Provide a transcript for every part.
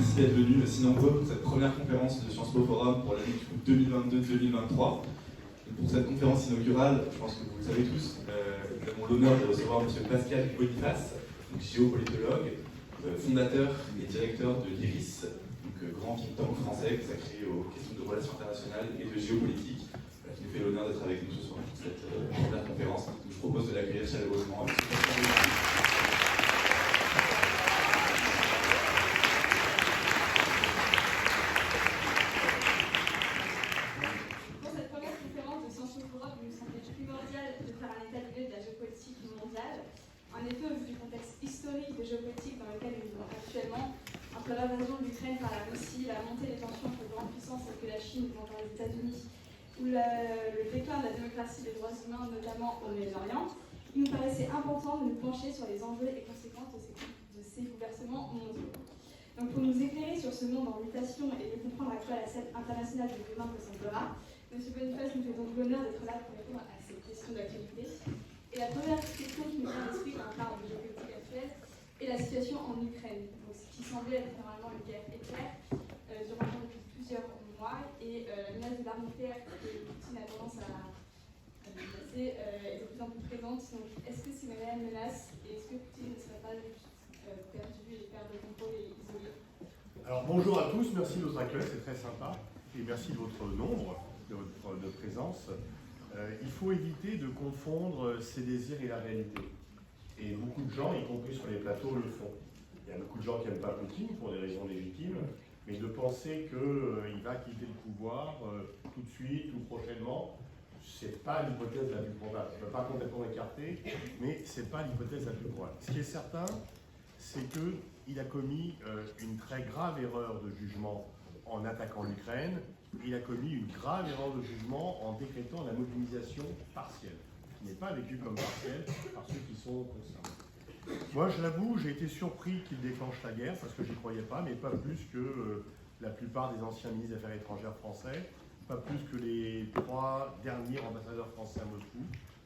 merci d'être venu si nombreux pour cette première conférence de Sciences Po Forum pour l'année 2022-2023. Pour cette conférence inaugurale, je pense que vous le savez tous, nous avons l'honneur de recevoir M. Pascal Boniface, donc géopolitologue, fondateur et directeur de l'IRIS, grand think tank français consacré aux questions de relations internationales et de géopolitique, qui nous fait l'honneur d'être avec nous ce soir pour cette première conférence. Je vous propose de l'accueillir chaleureusement. En effet, au vu du contexte historique de géopolitique dans lequel nous vivons actuellement, entre l'invasion de l'Ukraine par la Russie, la montée des tensions entre grandes puissances et que la Chine devant par les États-Unis, ou le déclin de la démocratie et des droits humains, notamment au Moyen-Orient, il nous paraissait important de nous pencher sur les enjeux et conséquences de ces bouleversements mondiaux. Donc pour nous éclairer sur ce monde en mutation et de comprendre à quoi la scène internationale de demain ressemblera, M. Boniface nous fait donc l'honneur d'être là pour répondre à ces questions d'actualité. Et la première question qui nous vient à l'esprit quand on parle de géopolitique actuelle est la situation en Ukraine. Donc, ce qui semblait être normalement une guerre éclair durant depuis plusieurs mois et la menace de l'arme nucléaire que Poutine a tendance à menacer est de plus en plus présente. Donc, est-ce que c'est une réelle menace et est-ce que Poutine ne serait pas juste perdu et perdre le contrôle et isolé? Alors bonjour à tous, merci de votre accueil, c'est très sympa et merci de votre nombre, de votre présence. Il faut éviter de confondre ses désirs et la réalité. Et beaucoup de gens, y compris sur les plateaux, le font. Il y a beaucoup de gens qui n'aiment pas Poutine pour des raisons légitimes, mais de penser qu'il va quitter le pouvoir tout de suite ou prochainement, c'est pas l'hypothèse la plus probable. Je ne peux pas complètement écarter, mais c'est pas l'hypothèse la plus probable. Ce qui est certain, c'est qu'il a commis une très grave erreur de jugement en attaquant l'Ukraine. Il a commis une grave erreur de jugement en décrétant la mobilisation partielle, qui n'est pas vécue comme partielle par ceux qui sont concernés. Moi, je l'avoue, j'ai été surpris qu'il déclenche la guerre, parce que je n'y croyais pas, mais pas plus que la plupart des anciens ministres des Affaires étrangères français, pas plus que les 3 derniers ambassadeurs français à Moscou,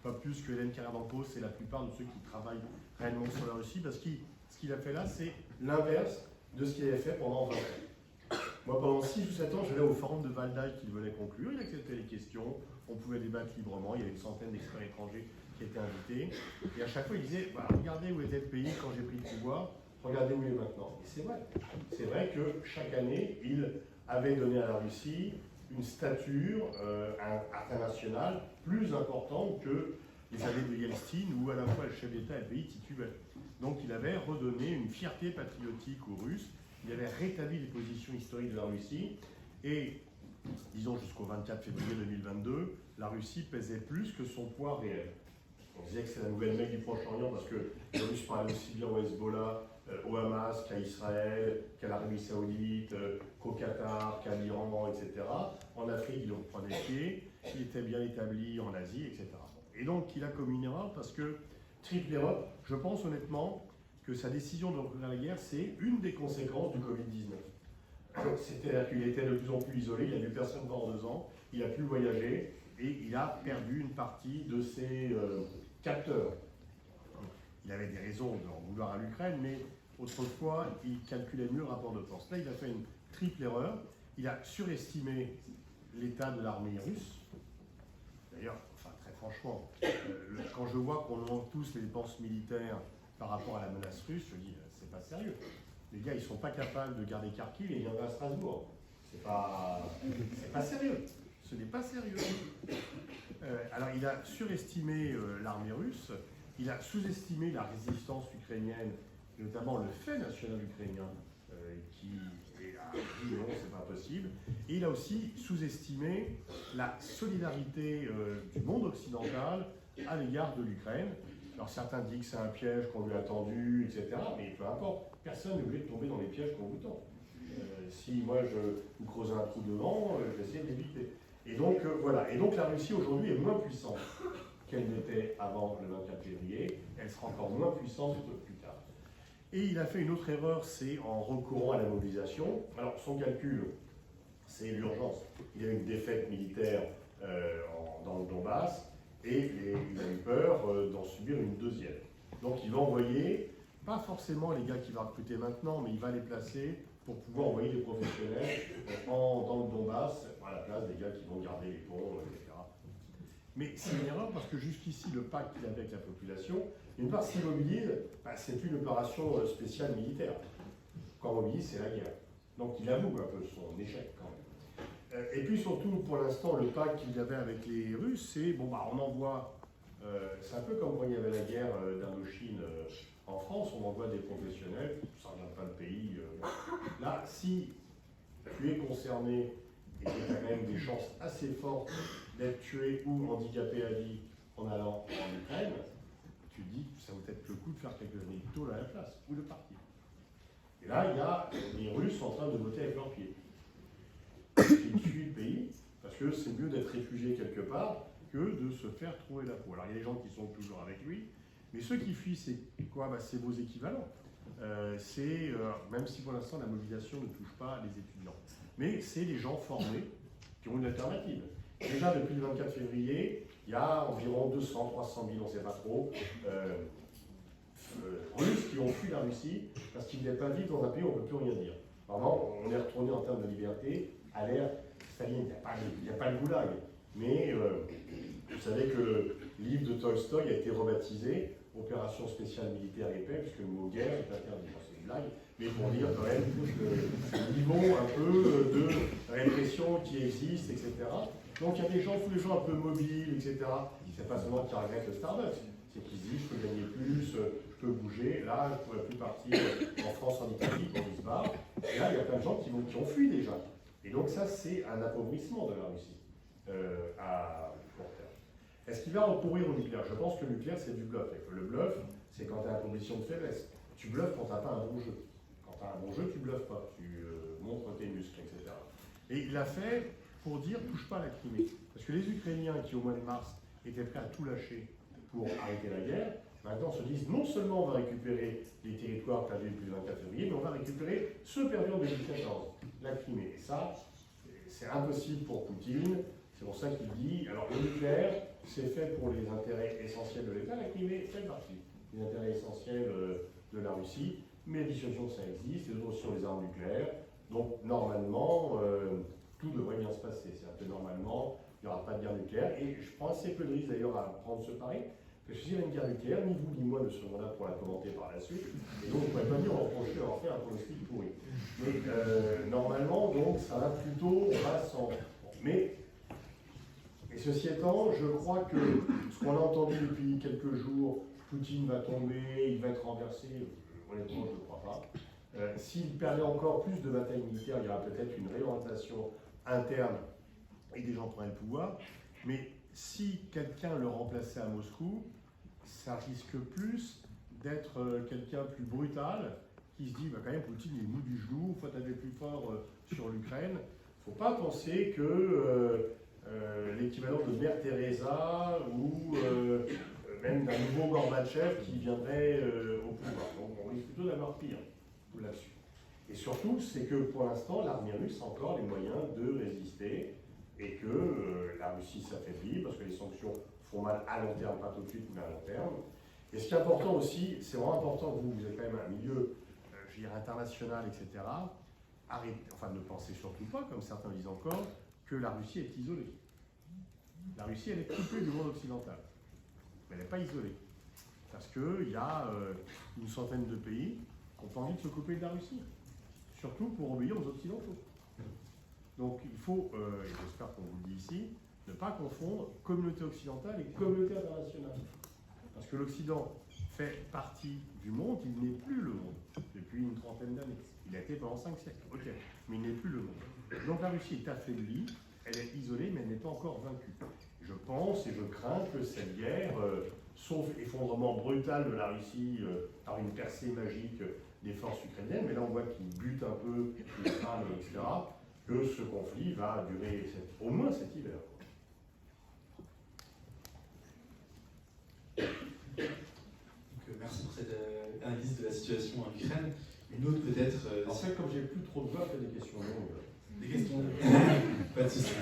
pas plus que Hélène Karabankos et la plupart de ceux qui travaillent réellement sur la Russie, parce que ce qu'il a fait là, c'est l'inverse de ce qu'il avait fait pendant 20 ans. Moi, pendant 6 ou 7 ans, j'allais au forum de Valdaï qu'il venait conclure, il acceptait les questions, on pouvait débattre librement, il y avait une centaine d'experts étrangers qui étaient invités, et à chaque fois il disait, bah, regardez où était le pays quand j'ai pris le pouvoir, regardez où il est maintenant. Et c'est vrai que chaque année, il avait donné à la Russie une stature internationale plus importante que les années de Yeltsin, où à la fois le chef d'État et le pays titulaient. Donc il avait redonné une fierté patriotique aux Russes. Il avait rétabli les positions historiques de la Russie et, disons jusqu'au 24 février 2022, la Russie pesait plus que son poids réel. On disait que c'est la nouvelle Mecque du Proche-Orient parce que les Russes parlaient aussi bien au Hezbollah, au Hamas, qu'à Israël, qu'à l'Arabie Saoudite, qu'au Qatar, qu'à l'Iran, etc. En Afrique, il reprenait pied, il était bien établi en Asie, etc. Et donc, il a commis une erreur parce que, triple erreur, je pense honnêtement que sa décision de reprendre la guerre, c'est une des conséquences du Covid-19. C'est-à-dire qu'il était de plus en plus isolé, il n'a vu personne pendant 2 ans, il a pu voyager et il a perdu une partie de ses capteurs. Il avait des raisons d'en vouloir à l'Ukraine, mais autrefois, il calculait mieux le rapport de force. Là, il a fait une triple erreur. Il a surestimé l'état de l'armée russe. D'ailleurs, enfin, très franchement, quand je vois qu'on augmente tous les dépenses militaires par rapport à la menace russe, je dis, c'est pas sérieux. Les gars, ils sont pas capables de garder Kharkiv et ils viennent à Strasbourg. C'est pas sérieux. Ce n'est pas sérieux. Alors, il a surestimé l'armée russe, il a sous-estimé la résistance ukrainienne, notamment le fait national ukrainien, qui a dit non, c'est pas possible. Et il a aussi sous-estimé la solidarité du monde occidental à l'égard de l'Ukraine. Alors certains disent que c'est un piège qu'on lui a tendu, etc. Mais peu importe, personne n'est obligé de tomber dans les pièges qu'on vous tend. Si moi je vous creuse un trou devant, je vais essayer de l'éviter. Et donc voilà. Et donc la Russie aujourd'hui est moins puissante qu'elle n'était avant le 24 février. Elle sera encore moins puissante plus tard. Et il a fait une autre erreur, c'est en recourant à la mobilisation. Alors son calcul, c'est l'urgence. Il y a eu une défaite militaire dans le Donbass. Et il a eu peur d'en subir une deuxième. Donc il va envoyer pas forcément les gars qu'il va recruter maintenant, mais il va les placer pour pouvoir envoyer des professionnels dans le Donbass, à la place des gars qui vont garder les ponts, etc. Mais c'est une erreur parce que jusqu'ici, le pacte qu'il avait avec la population, d'une part, s'il mobilise, c'est une opération spéciale militaire. Quand on mobilise, c'est la guerre. Donc il avoue un peu son échec quand même. Et puis surtout, pour l'instant, le pacte qu'il avait avec les Russes, c'est, bon, on envoie, c'est un peu comme quand il y avait la guerre d'Indochine en France, on envoie des professionnels, ça ne regarde pas le pays. Là, si tu es concerné et que tu as quand même des chances assez fortes d'être tué ou handicapé à vie en allant en Ukraine, tu dis que ça vaut peut-être le coup de faire quelques années de tôle à la place, ou de partir. Et là, il y a les Russes en train de voter avec leurs pieds. Ils fuient le pays, parce que c'est mieux d'être réfugié quelque part que de se faire trouver la peau. Alors il y a des gens qui sont toujours avec lui, mais ceux qui fuient, c'est quoi? C'est vos équivalents. Même si pour l'instant la mobilisation ne touche pas les étudiants. Mais c'est les gens formés qui ont une alternative. Déjà depuis le 24 février, il y a environ 200, 300 000, on ne sait pas trop, Russes qui ont fui la Russie parce qu'ils ne voulaient pas vivre dans un pays où on ne peut plus rien dire. Vraiment, on est retourné en termes de liberté à l'ère stalinienne. Il n'y a pas le goulag. Mais vous savez que le livre de Tolstoï a été rebaptisé Opération spéciale militaire et paix, puisque le mot guerre est interdit. C'est une blague, mais pour dire quand même le niveau un peu de répression qui existe, etc. Donc il y a des gens, tous les gens un peu mobiles, etc. C'est pas seulement qui regrettent le Starbucks, c'est qu'ils se disent je peux gagner plus, je peux bouger, là je ne pourrais plus partir en France, en Italie, quand ils se barrent. Et là il y a plein de gens qui ont fui déjà. Et donc ça c'est un appauvrissement de la Russie à court terme. Est-ce qu'il va recourir au nucléaire? Je pense que le nucléaire c'est du bluff. Et que le bluff, c'est quand tu as une condition de faiblesse. Tu bluffes quand tu n'as pas un bon jeu. Quand tu as un bon jeu, tu bluffes pas, tu montres tes muscles, etc. Et il l'a fait pour dire touche pas à la Crimée. Parce que les Ukrainiens qui au mois de mars étaient prêts à tout lâcher pour arrêter la guerre, maintenant se disent non seulement on va récupérer les territoires perdus depuis le 24 février, mais on va récupérer ceux perdus en 2014, la Crimée. Et ça, c'est impossible pour Poutine. C'est pour ça qu'il dit, alors le nucléaire, c'est fait pour les intérêts essentiels de l'État, la Crimée fait partie des intérêts essentiels de la Russie, mais la dissuasion ça existe, et d'autres sur les armes nucléaires. Donc normalement, tout devrait bien se passer. C'est-à-dire que normalement, il n'y aura pas de guerre nucléaire, et je prends assez peu de risques d'ailleurs à prendre ce pari, parce que s'il y a une guerre nucléaire, ni vous ni moi ne serons là pour la commenter par la suite, et donc on ne pourrait pas dire on reprocher d'avoir fait un pronostic pourri. Mais normalement, donc, ça va plutôt, on va sans... Et ceci étant, je crois que ce qu'on a entendu depuis quelques jours, Poutine va tomber, il va être renversé, honnêtement, je ne crois pas. S'il perdait encore plus de batailles militaires, il y aura peut-être une réorientation interne et des gens prennent le pouvoir. Mais si quelqu'un le remplaçait à Moscou, ça risque plus d'être quelqu'un plus brutal qui se dit quand même Poutine est mou du genou, il faut taper plus fort sur l'Ukraine. Il ne faut pas penser que l'équivalent de Mère Teresa ou même d'un nouveau Gorbatchev qui viendrait au pouvoir. Donc on risque plutôt d'avoir pire là-dessus. Et surtout, c'est que pour l'instant, l'armée russe a encore les moyens de résister et que la Russie s'affaiblit parce que les sanctions font mal à long terme, pas tout de suite, mais à long terme. Et ce qui est important aussi, c'est vraiment important que vous êtes quand même un milieu, je dirais, international, etc. Ne pensez surtout pas, comme certains disent encore, que la Russie est isolée. La Russie, elle est coupée du monde occidental. Mais elle n'est pas isolée. Parce qu'il y a une centaine de pays qui ont pas envie de se couper de la Russie. Surtout pour obéir aux Occidentaux. Donc il faut, et j'espère qu'on vous le dit ici, ne pas confondre communauté occidentale et communauté internationale. Parce que l'Occident fait partie du monde, il n'est plus le monde depuis une trentaine d'années. Il a été pendant 5 siècles, ok, mais il n'est plus le monde. Donc la Russie est affaiblie, elle est isolée, mais elle n'est pas encore vaincue. Je pense et je crains que cette guerre, sauf effondrement brutal de la Russie par une percée magique des forces ukrainiennes, mais là on voit qu'ils butent un peu, ils crament, etc., que ce conflit va durer au moins cet hiver. Merci pour cette analyse de la situation en Ukraine. Une autre peut-être... En fait, comme j'ai plus trop de voix, faites des questions longues. Des questions Pas de soucis.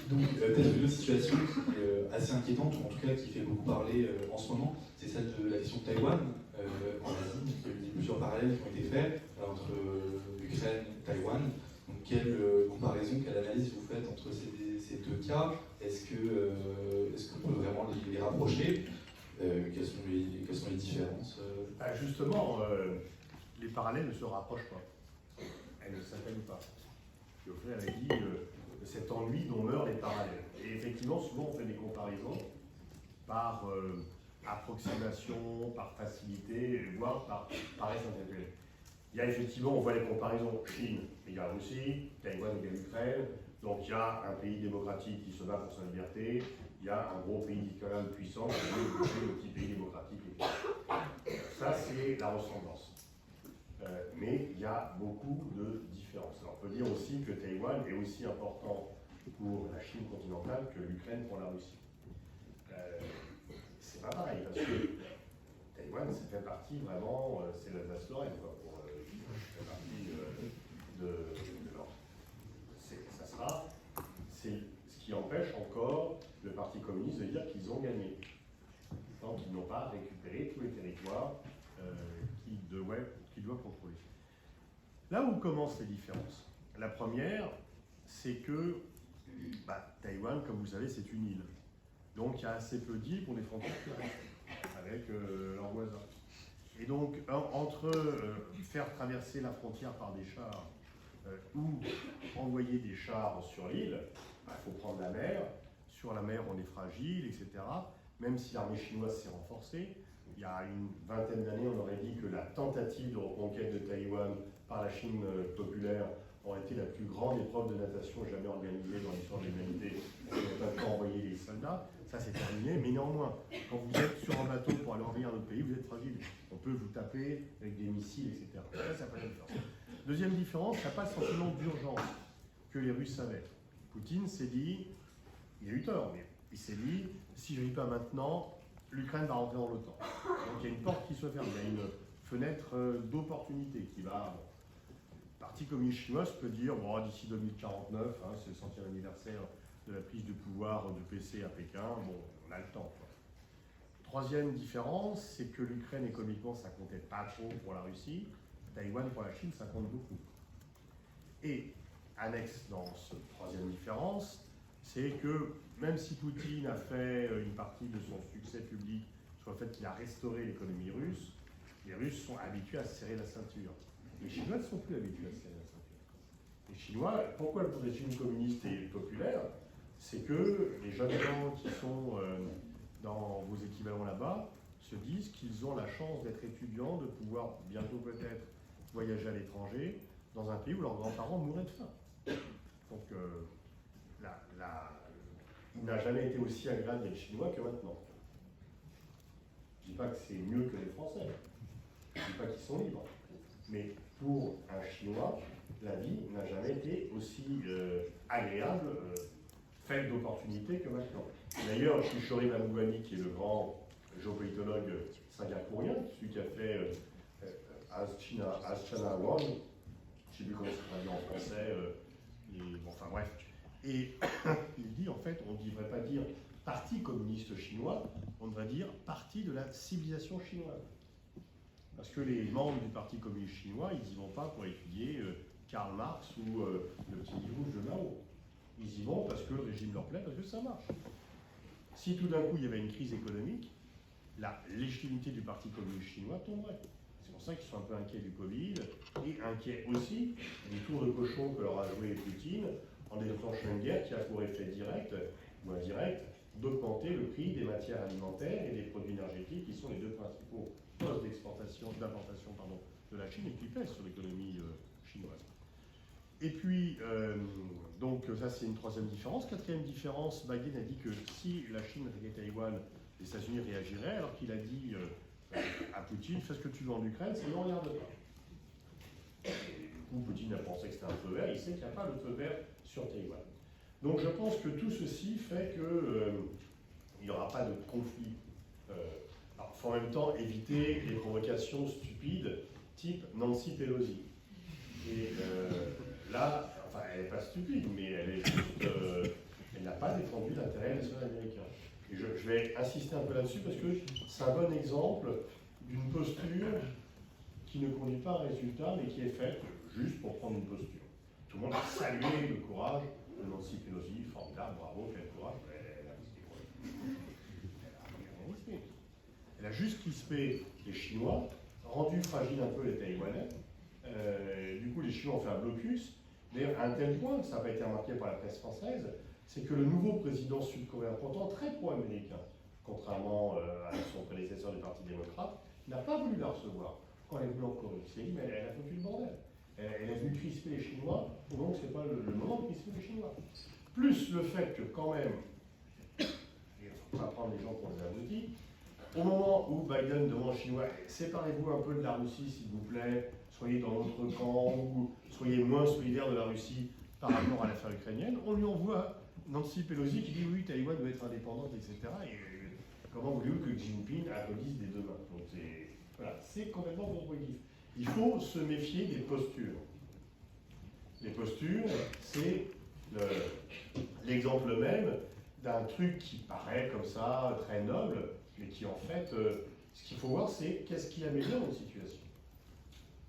Donc peut-être une autre situation qui est assez inquiétante, ou en tout cas qui fait beaucoup parler en ce moment, c'est celle de la question de Taïwan. en Asie. Donc, il y a eu plusieurs parallèles qui ont été faits entre l'Ukraine et Taïwan. Donc, quelle comparaison, quelle analyse vous faites entre ces deux cas? Est-ce qu'on peut vraiment les rapprocher? Quelles sont les différences? Justement, les parallèles ne se rapprochent pas. Elles ne s'atteignent pas. Geoffrey avait dit cet ennui dont meurent les parallèles. Et effectivement, souvent on fait des comparaisons par approximation, par facilité, voire par paresse intellectuelle. Il y a effectivement, on voit les comparaisons Chine égale Russie, Taïwan égale Ukraine. Donc il y a un pays démocratique qui se bat pour sa liberté, il y a un gros pays dictatorial puissant qui veut le petit pays démocratique. Ça, c'est la ressemblance. Mais il y a beaucoup de différences. Alors, on peut dire aussi que Taïwan est aussi important pour la Chine continentale que l'Ukraine pour la Russie. C'est pas pareil, parce que Taïwan, ça fait partie vraiment, c'est l'Alsace-Lorraine, quoi, ça fait partie de l'Europe. Ça sera, c'est ce qui empêche encore le Parti communiste de dire qu'ils ont gagné, tant qu'ils n'ont pas récupéré tous les territoires qu'ils doivent contrôler. Là où commencent les différences, la première, c'est que Taïwan, comme vous savez, c'est une île. Donc il y a assez peu d'îles pour des frontières terrestres avec leurs voisins. Et donc, entre faire traverser la frontière par des chars ou envoyer des chars sur l'île, il faut prendre la mer. Sur la mer, on est fragile, etc. Même si l'armée chinoise s'est renforcée, il y a une vingtaine d'années, on aurait dit que la tentative de reconquête de Taïwan par la Chine populaire aurait été la plus grande épreuve de natation jamais organisée dans l'histoire de l'humanité. On n'avait pas le temps d'envoyer les soldats, ça c'est terminé, mais néanmoins, quand vous êtes sur un bateau pour aller envahir un autre pays, vous êtes fragile. On peut vous taper avec des missiles, etc. Ça fait la différence. Deuxième différence, il n'y a pas le sentiment d'urgence que les Russes avaient. Poutine s'est dit, il a eu tort, mais il s'est dit, si je ne vis pas maintenant, l'Ukraine va rentrer dans l'OTAN. Donc il y a une porte qui se ferme, il y a une fenêtre d'opportunité qui va... Le Parti communiste chinois peut dire, bon, d'ici 2049, c'est le centième anniversaire de la prise du pouvoir du PC à Pékin, bon, on a le temps, quoi. Troisième différence, c'est que l'Ukraine économiquement, ça comptait pas trop pour la Russie. Taïwan pour la Chine, ça compte beaucoup. Et annexe dans cette troisième différence, c'est que même si Poutine a fait une partie de son succès public sur le fait qu'il a restauré l'économie russe, les Russes sont habitués à se serrer la ceinture. Les Chinois ne sont plus habitués à se serrer la ceinture. Les Chinois, pourquoi le régime communiste est populaire? C'est que les jeunes gens qui sont dans vos équivalents là-bas se disent qu'ils ont la chance d'être étudiants, de pouvoir bientôt peut-être voyager à l'étranger, dans un pays où leurs grands-parents mouraient de faim. Donc, il n'a jamais été aussi agréable d'être chinois que maintenant. Je ne dis pas que c'est mieux que les Français, je ne dis pas qu'ils sont libres, mais pour un Chinois, la vie n'a jamais été aussi agréable, faite d'opportunités que maintenant. D'ailleurs, Kishore Mahbubani, qui est le grand géopolitologue singapourien, celui qui a fait Ask China Award, je ne sais plus comment ça traduit en français, enfin bref. Et il dit, en fait, on ne devrait pas dire parti communiste chinois, on devrait dire parti de la civilisation chinoise. Parce que les membres du Parti communiste chinois, ils n'y vont pas pour étudier Karl Marx ou le petit livre de Mao. Ils y vont parce que le régime leur plaît, parce que ça marche. Si tout d'un coup il y avait une crise économique, la légitimité du Parti communiste chinois tomberait. C'est pour ça qu'ils sont un peu inquiets du Covid et inquiets aussi du tour de cochon que leur a joué Poutine en déclenchant une guerre qui a pour effet direct ou indirect d'augmenter le prix des matières alimentaires et des produits énergétiques qui sont les deux principaux postes d'importation de la Chine et qui pèsent sur l'économie chinoise. Et puis, donc ça c'est une troisième différence. Quatrième différence, Biden a dit que si la Chine attaquait Taïwan, les États-Unis réagiraient, alors qu'il a dit à Poutine, fais ce que tu veux en Ukraine, ça ne regarde pas. Ou Poutine a pensé que c'était un feu vert, il sait qu'il n'y a pas de feu vert sur Taïwan. Donc je pense que tout ceci fait qu'il n'y aura pas de conflit. Alors il faut en même temps éviter les provocations stupides type Nancy Pelosi. Et là, enfin elle n'est pas stupide, mais elle est juste, elle n'a pas défendu l'intérêt national américain. Et je vais insister un peu là-dessus parce que c'est un bon exemple d'une posture qui ne conduit pas à un résultat, mais qui est faite juste pour prendre une posture. Tout le monde a salué le courage de Nancy Pelosi, formidable, bravo, quel courage. Elle a juste crispé les Chinois, rendu fragile un peu les Taïwanais. Du coup, les Chinois ont fait un blocus. D'ailleurs, à un tel point que ça n'a pas été remarqué par la presse française, c'est que le nouveau président sud-coréen, pourtant très pro-américain, contrairement à son prédécesseur du Parti démocrate, n'a pas voulu la recevoir quand elle est venue en Corée. Il s'est dit, mais elle a foutu le bordel. Elle est venue crisper les Chinois, donc ce n'est pas le moment de crisper les Chinois. Plus le fait que quand même, et on va prendre les gens pour les abrutis, au moment où Biden demande aux Chinois, séparez-vous un peu de la Russie s'il vous plaît, soyez dans notre camp, ou soyez moins solidaires de la Russie par rapport à l'affaire ukrainienne, on lui envoie Nancy Pelosi qui dit oui, Taïwan doit être indépendante, etc. Et comment voulez-vous que Xi Jinping applaudisse des deux mains? Donc voilà, c'est complètement contre-productif. Il faut se méfier des postures. Les postures, c'est l'exemple même d'un truc qui paraît comme ça, très noble, mais qui en fait, ce qu'il faut voir, c'est qu'est-ce qui améliore une situation.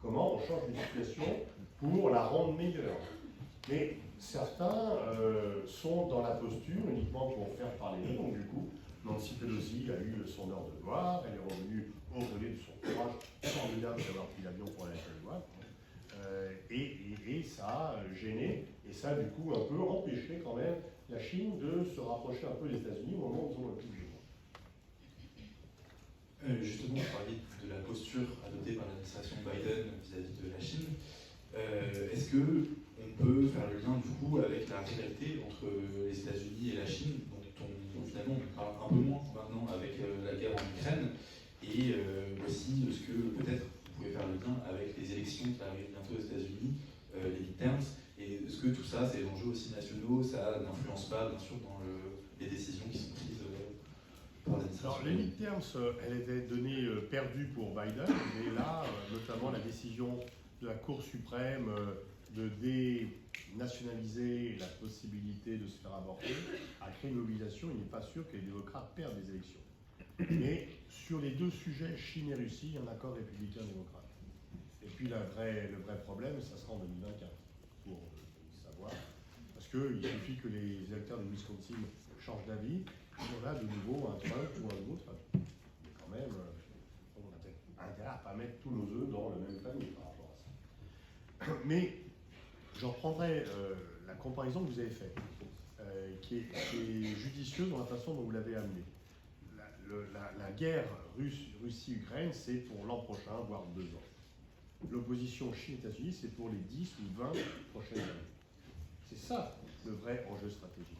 Comment on change une situation pour la rendre meilleure. Mais certains sont dans la posture uniquement pour faire parler d'eux. Donc du coup, Nancy Pelosi a eu son heure de gloire, elle est revenue au relais de son courage formidable d'avoir pris l'avion pour aller à Taïwan. Et ça a gêné, et ça a du coup un peu empêché quand même la Chine de se rapprocher un peu des États-Unis au moment où ils ont le plus besoin. Justement, vous parliez de la posture adoptée par l'administration Biden vis-à-vis de la Chine. Est-ce qu'on peut faire le lien du coup avec la rivalité entre les États-Unis et la Chine, dont finalement on parle un peu moins maintenant avec la guerre en Ukraine, et aussi est-ce que peut-être vous pouvez faire le lien avec les élections qui arrivent bientôt aux États-Unis, les midterms, et est-ce que tout ça, c'est des enjeux aussi nationaux, ça n'influence pas bien sûr dans les décisions qui sont prises par l'administration? Alors les midterms, elle était donnée perdue pour Biden, mais là, notamment la décision de la Cour suprême de dénationaliser la possibilité de se faire avorter a créé une mobilisation. Il n'est pas sûr que les démocrates perdent les élections. Mais sur les deux sujets, Chine et Russie, il y a un accord républicain-démocrate. Et puis le vrai problème, ça sera en 2024, pour savoir. Parce qu'il suffit que les électeurs de Wisconsin changent d'avis, on a de nouveau un Trump ou un autre. Mais quand même, on a peut-être intérêt à ne pas mettre tous nos œufs dans le même panier par rapport à ça. Mais j'en prendrai la comparaison que vous avez faite, qui est judicieuse dans la façon dont vous l'avez amenée. La guerre Russie-Ukraine, c'est pour l'an prochain, voire 2 ans. L'opposition Chine-États-Unis, c'est pour les 10 ou 20 prochaines années. C'est ça le vrai enjeu stratégique.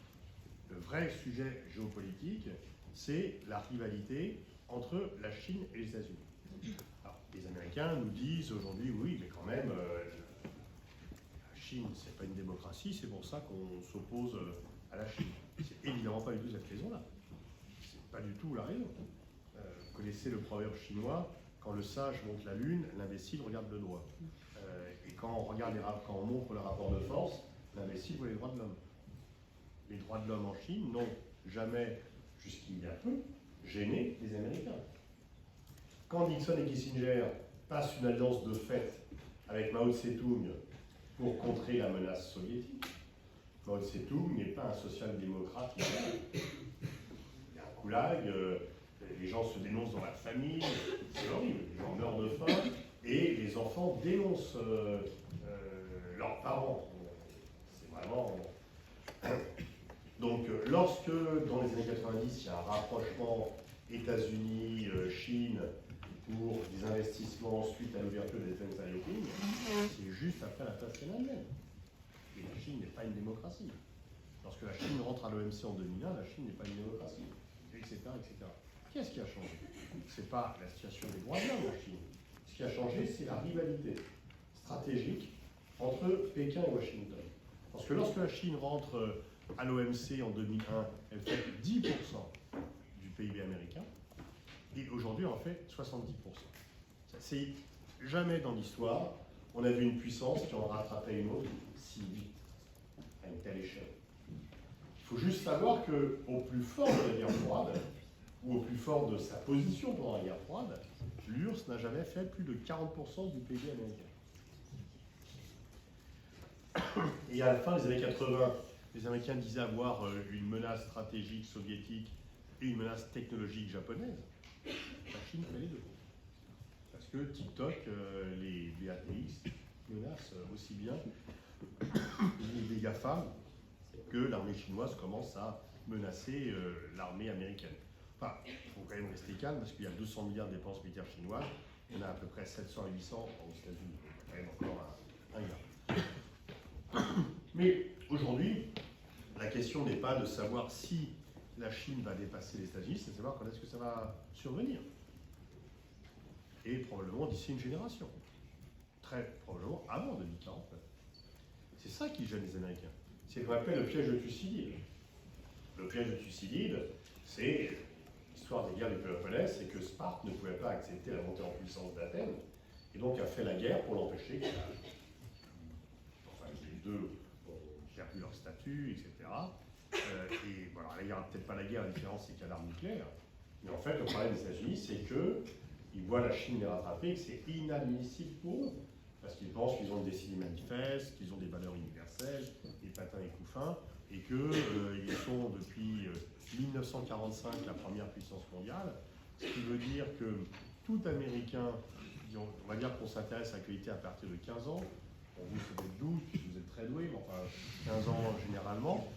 Le vrai sujet géopolitique, c'est la rivalité entre la Chine et les États-Unis. Alors, les Américains nous disent aujourd'hui, oui, mais quand même, la Chine, c'est pas une démocratie, c'est pour ça qu'on s'oppose à la Chine. C'est évidemment pas du tout cette raison-là. C'est pas du tout la raison. Vous connaissez le proverbe chinois, quand le sage monte la lune, l'imbécile regarde le doigt. Et quand on montre le rapport de force, l'imbécile voit les droits de l'homme. Les droits de l'homme en Chine n'ont jamais, jusqu'il y a peu, gêné les Américains. Quand Nixon et Kissinger passent une alliance de fait avec Mao Tse-tung pour contrer la menace soviétique, Mao Tse-tung n'est pas un social-démocrate. Il y a un goulag, les gens se dénoncent dans la famille, c'est horrible, les gens meurent de faim, et les enfants dénoncent leurs parents. C'est vraiment... Donc, lorsque, dans les années 90, il y a un rapprochement États-Unis-Chine pour des investissements suite à l'ouverture des Defense Taiping, c'est juste après la phase Tiananmen. Et la Chine n'est pas une démocratie. Lorsque la Chine rentre à l'OMC en 2001, la Chine n'est pas une démocratie, etc. etc. Qu'est-ce qui a changé? Ce n'est pas la situation des droits de l'homme en Chine. Ce qui a changé, c'est la rivalité stratégique entre Pékin et Washington. Parce que lorsque la Chine rentre à l'OMC en 2001, elle fait 10% du PIB américain, et aujourd'hui, elle en fait 70%. C'est jamais dans l'histoire, on a vu une puissance qui en rattrapait une autre si vite, à une telle échelle. Il faut juste savoir qu'au plus fort de la guerre froide, ou au plus fort de sa position pendant la guerre froide, l'URSS n'a jamais fait plus de 40% du PIB américain. Et à la fin des années 80, les Américains disaient avoir une menace stratégique soviétique et une menace technologique japonaise. La Chine fait les deux. Parce que TikTok, les athéistes menacent aussi bien les GAFAM que l'armée chinoise commence à menacer l'armée américaine. Enfin, il faut quand même rester calme parce qu'il y a 200 milliards de dépenses militaires chinoises, il y en a à peu près 700 à 800 aux États-Unis. Il y a quand même encore un gars. Mais aujourd'hui, la question n'est pas de savoir si la Chine va dépasser les États-Unis, c'est de savoir quand est-ce que ça va survenir. Et probablement d'ici une génération. Très probablement avant 2049. C'est ça qui gêne les Américains. C'est ce qu'on appelle le piège de Thucydide. Le piège de Thucydide, c'est l'histoire des guerres du Péloponnèse, c'est que Sparte ne pouvait pas accepter la montée en puissance d'Athènes, et donc a fait la guerre pour l'empêcher. Enfin, les deux ont perdu leur statut, etc. Et voilà, là, il n'y aura peut-être pas la guerre, la différence c'est qu'il y a l'arme nucléaire. Mais en fait, le problème des États-Unis, c'est qu'ils voient la Chine les rattraper, que c'est inadmissible pour eux. Parce qu'ils pensent qu'ils ont une destinée manifeste, qu'ils ont des valeurs universelles, des patins et couffins, et qu'ils sont depuis 1945 la première puissance mondiale, ce qui veut dire que tout Américain, on va dire qu'on s'intéresse à l'actualité à partir de 15 ans, bon, vous savez 12, puisque vous êtes très doués, mais enfin 15 ans généralement,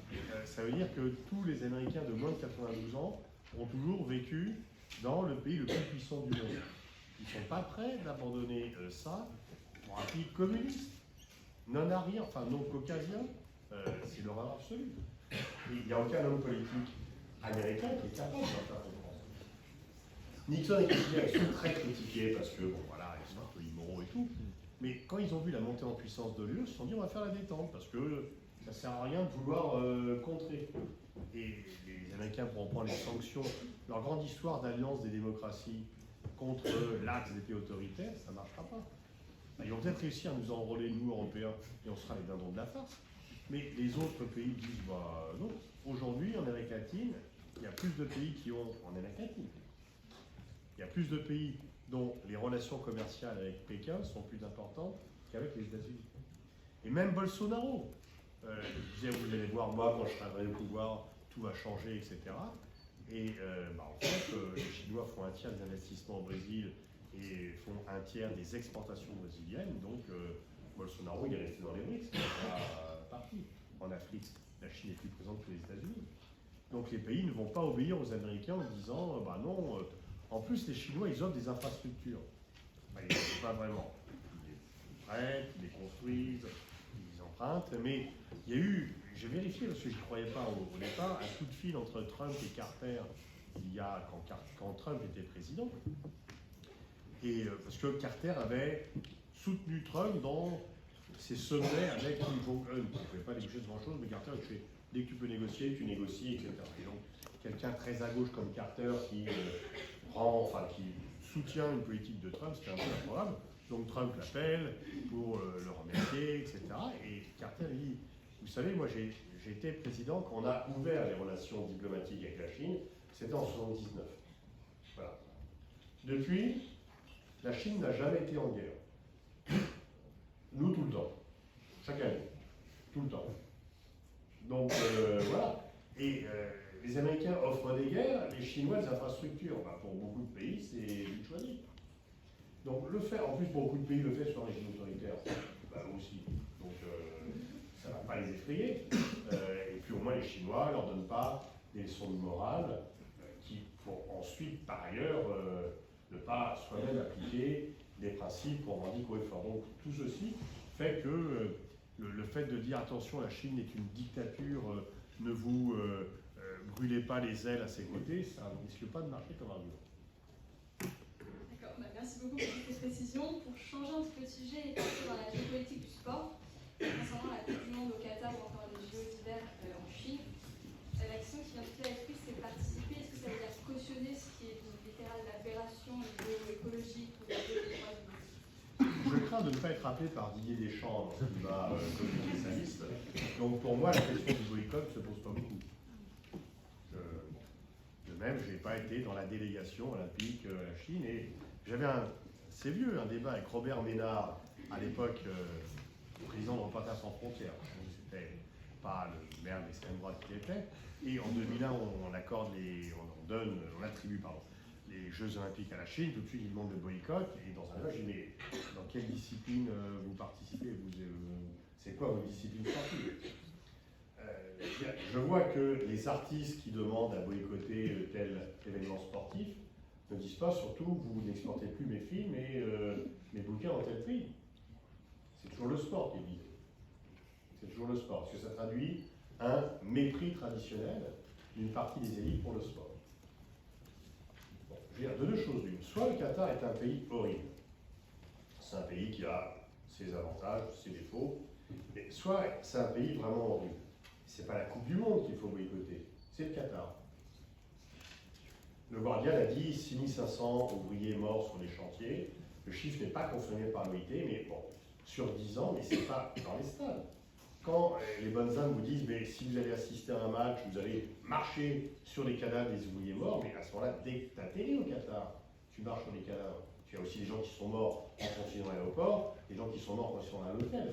ça veut dire que tous les Américains de moins de 92 ans ont toujours vécu dans le pays le plus puissant du monde. Ils ne sont pas prêts d'abandonner ça pour un pays communiste, non-arien, enfin non-caucasien, c'est l'horreur absolue. Et il n'y a aucun homme politique américain qui est capable d'en faire comprendre. Nixon et Kissinger sont très critiqués parce que, bon voilà, ils sont un peu immoraux et tout, mais quand ils ont vu la montée en puissance de l'URSS, ils se sont dit on va faire la détente parce que ça ne sert à rien de vouloir contrer. Et les Américains pourront prendre les sanctions. Leur grande histoire d'alliance des démocraties contre l'axe des pays autoritaires, ça ne marchera pas. Ils vont peut-être réussir à nous enrôler, nous, Européens, et on sera les dindons de la farce. Mais les autres pays disent, bah non. Aujourd'hui, en Amérique latine, il y a plus de pays qui ont, en Amérique latine, il y a plus de pays dont les relations commerciales avec Pékin sont plus importantes qu'avec les États-Unis. Et même Bolsonaro, disait, vous allez voir, moi, quand je serai au pouvoir, tout va changer, etc. Et en fait, les Chinois font un tiers des investissements au Brésil et font un tiers des exportations brésiliennes. Donc, Bolsonaro, il est resté dans les BRICS, il n'est pas parti. En Afrique, la Chine est plus présente que les États-Unis. Donc, les pays ne vont pas obéir aux Américains en disant, bah non, en plus, les Chinois, ils offrent des infrastructures. Enfin, ils ne pas vraiment. Ils les prêtent, ils les construisent, ils empruntent, mais il y a eu, j'ai vérifié parce que je n'y croyais pas au départ, un coup de fil entre Trump et Carter quand Trump était président. Et parce que Carter avait soutenu Trump dans ses sommets avec Kim Jong-un. Il ne pouvait pas négocier de grand-chose, mais Carter, il fait dès que tu peux négocier, tu négocies, etc. Et donc, quelqu'un très à gauche comme Carter qui qui soutient une politique de Trump, c'était un peu improbable. Donc Trump l'appelle pour le remercier, etc. Et Carter dit, vous savez, moi j'ai été président quand on a ouvert les relations diplomatiques avec la Chine, c'était en 1979. Voilà. Depuis, la Chine n'a jamais été en guerre. Nous, tout le temps. Chaque année. Tout le temps. Donc, voilà. Et les Américains offrent des guerres, les Chinois des infrastructures. Bah, pour beaucoup de pays, c'est vite choisi. Donc, le fait, en plus, pour beaucoup de pays, le fait sur un régime autoritaire, bah, aussi. Donc, ça ne va pas les effrayer. Et puis, au moins, les Chinois ne leur donnent pas des leçons de morale qui, pour ensuite, par ailleurs, ne pas soi-même appliquer des principes qu'on revendique haut et fort. Donc, tout ceci fait que le fait de dire attention, la Chine est une dictature, ne vous brûlez pas les ailes à ses côtés, ça ne risque pas de marcher comme argument. D'accord, merci beaucoup pour toutes ces précisions. Pour changer un petit peu de sujet et passer dans la géopolitique du sport, concernant la Coupe du Monde au Qatar ou encore les JO d'hiver en Chine, la question qui vient tout à l'esprit, c'est participer. Est-ce que ça veut dire cautionner ce qui est une littérale aberration au niveau écologique ou au niveau des droits humains? Je crains de ne pas être appelé par Didier Deschamps dans ce débat communiste sa liste. Donc pour moi, la question du boycott ne se pose pas beaucoup. De même, je n'ai pas été dans la délégation olympique à la Chine et c'est vieux, un débat avec Robert Ménard, à l'époque président de Reporters sans frontières. C'était pas le maire d'extrême droite qu'il était. Et en 2001, on attribue les Jeux Olympiques à la Chine. Tout de suite, il demande le boycott. Et dans un débat, je dis, mais dans quelle discipline vous participez c'est quoi vos disciplines sportives? Je vois que les artistes qui demandent à boycotter tel événement sportif ne disent pas, surtout, vous n'exportez plus mes films et mes bouquins dans tel pays. C'est toujours le sport qui est visé. C'est toujours le sport, parce que ça traduit un mépris traditionnel d'une partie des élites pour le sport. Bon, je veux dire, de deux choses l'une. Soit le Qatar est un pays horrible. C'est un pays qui a ses avantages, ses défauts, mais soit c'est un pays vraiment horrible. C'est pas la Coupe du Monde qu'il faut boycotter, c'est le Qatar. Le Guardian a dit 6500 ouvriers morts sur les chantiers. Le chiffre n'est pas confirmé par l'OIT, mais bon, sur 10 ans, mais c'est pas dans les stades. Quand les bonnes âmes vous disent, mais si vous allez assister à un match, vous allez marcher sur les cadavres des ouvriers morts, mais à ce moment-là, dès que tu atterris au Qatar, tu marches sur les cadavres. Tu as aussi des gens qui sont morts en continuant à l'aéroport, des gens qui sont morts en continuant à l'hôtel.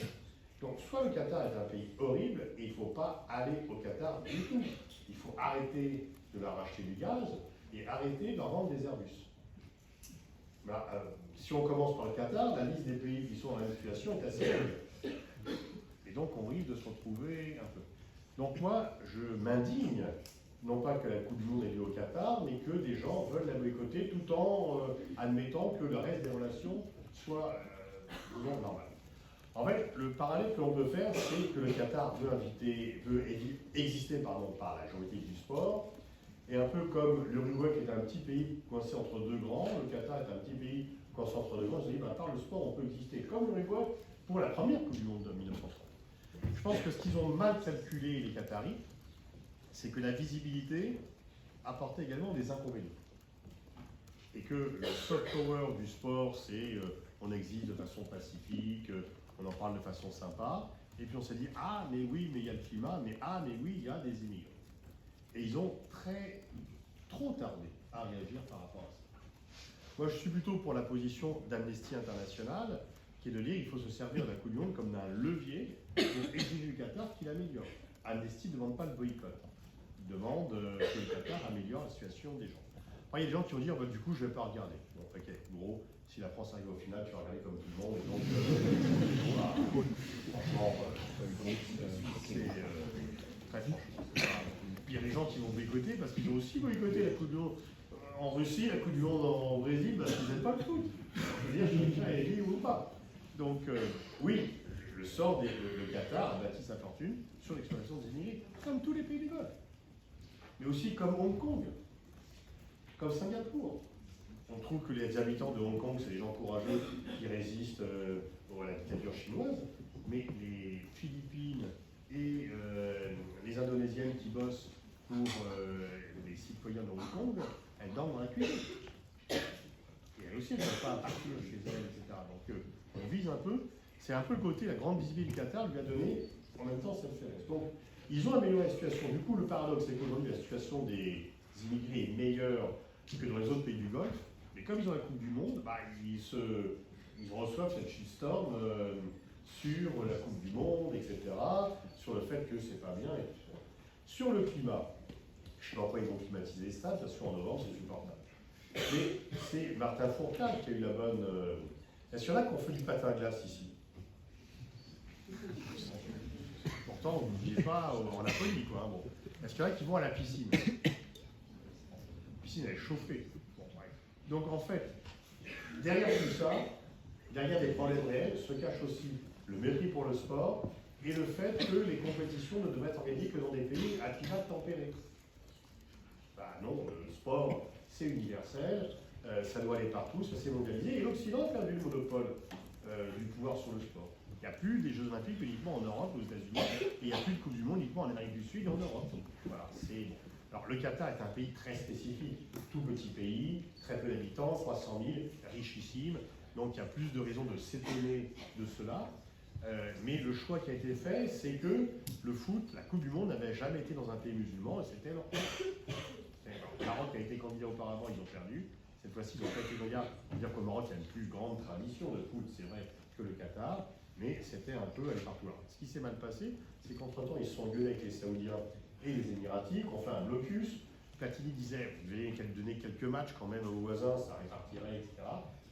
Donc, soit le Qatar est un pays horrible, et il ne faut pas aller au Qatar du tout. Il faut arrêter de leur racheter du gaz, et arrêter de leur vendre des Airbus. Si on commence par le Qatar, la liste des pays qui sont dans la même situation est assez longue. Et donc on risque de se retrouver un peu. Donc moi, je m'indigne, non pas que la Coupe du Monde ait lieu au Qatar, mais que des gens veulent la boycotter tout en admettant que le reste des relations soit normal. En fait, le parallèle que l'on peut faire, c'est que le Qatar veut exister par la géométrie du sport. Et un peu comme l'Uruguay qui est un petit pays coincé entre deux grands, le Qatar est un petit pays coincé entre deux grands, je dis, par le sport, on peut exister comme l'Uruguay pour la première Coupe du Monde de 1930. Je pense que ce qu'ils ont mal calculé, les Qataris, c'est que la visibilité apportait également des inconvénients. Et que le soft power du sport, c'est on existe de façon pacifique, on en parle de façon sympa, et puis on s'est dit, ah mais oui, mais il y a le climat, mais oui, il y a des immigrés. Et ils ont trop tardé à réagir par rapport à ça. Moi, je suis plutôt pour la position d'Amnesty International, qui est de dire qu'il faut se servir de la Coupe du Monde comme d'un levier pour exiger du Qatar qu'il améliore. Amnesty ne demande pas le boycott. Il demande que le Qatar améliore la situation des gens. Après, il y a des gens qui vont dire, du coup, je ne vais pas regarder. Bon, ok, gros, si la France arrive au final, tu vas regarder comme tout le monde. Et donc, franchement, c'est très franchement. Il y a des gens qui vont boycotter parce qu'ils ont aussi boycotté la Coupe du Monde en Russie, la Coupe du Monde en Brésil, parce qu'ils n'aiment pas le foot. Je veux dire, chacun est libre ou pas. Donc, oui, le sort le Qatar a bâti sa fortune sur l'exploitation des immigrés, comme tous les pays du Golfe. Mais aussi comme Hong Kong, comme Singapour. On trouve que les habitants de Hong Kong, c'est des gens courageux qui résistent à la dictature chinoise, mais les Philippines et les Indonésiennes qui bossent pour les citoyens de Hong Kong, elles dorment dans la cuisine. Et elles aussi, elles ne peuvent pas partir chez elles, etc. Donc on vise un peu, c'est un peu le côté, la grande visibilité du Qatar lui a donné en même temps cette faiblesse. Donc ils ont amélioré la situation. Du coup, le paradoxe, c'est qu'aujourd'hui, la situation des immigrés est meilleure que dans les autres pays du Golfe, mais comme ils ont la Coupe du Monde, ils reçoivent cette shitstorm sur la Coupe du Monde, etc., sur le fait que c'est pas bien, et tout ça. Sur le climat, je ne sais pas pourquoi ils vont climatiser les stades, parce qu'en novembre, c'est supportable. Mais c'est Martin Fourcade qui a eu la bonne... Est-ce qu'il y en a qui ont fait du patin à glace ici? Pourtant, vous ne vivez pas en Laponie, quoi. Hein, bon. Est-ce qu'il y en a qui vont à la piscine? La piscine, elle est chauffée. Bon, ouais. Donc, en fait, derrière tout ça, derrière des problèmes réels, se cache aussi le mépris pour le sport et le fait que les compétitions ne devraient être organisées que dans des pays à climat tempéré. Non, le sport, c'est universel, ça doit aller partout, ça s'est mondialisé, et l'Occident a perdu le monopole du pouvoir sur le sport. Il n'y a plus des Jeux Olympiques uniquement en Europe, aux États-Unis, et il n'y a plus de Coupe du Monde uniquement en Amérique du Sud et en Europe. Voilà, alors le Qatar est un pays très spécifique, tout petit pays, très peu d'habitants, 300 000, richissime, donc il y a plus de raisons de s'étonner de cela. Mais le choix qui a été fait, c'est que le foot, la Coupe du Monde, n'avait jamais été dans un pays musulman, et c'était leur pays. Le Maroc a été candidat auparavant, ils ont perdu. Cette fois-ci, ils ont pas été loyaux. On peut dire qu'au Maroc, il y a une plus grande tradition de foot, c'est vrai, que le Qatar, mais c'était un peu aller partout. Alors, ce qui s'est mal passé, c'est qu'entre-temps, ils se sont engueulés avec les Saoudiens et les Émiratis, qui ont fait un blocus. Platini disait, vous allez donner quelques matchs quand même aux voisins, ça répartirait, etc.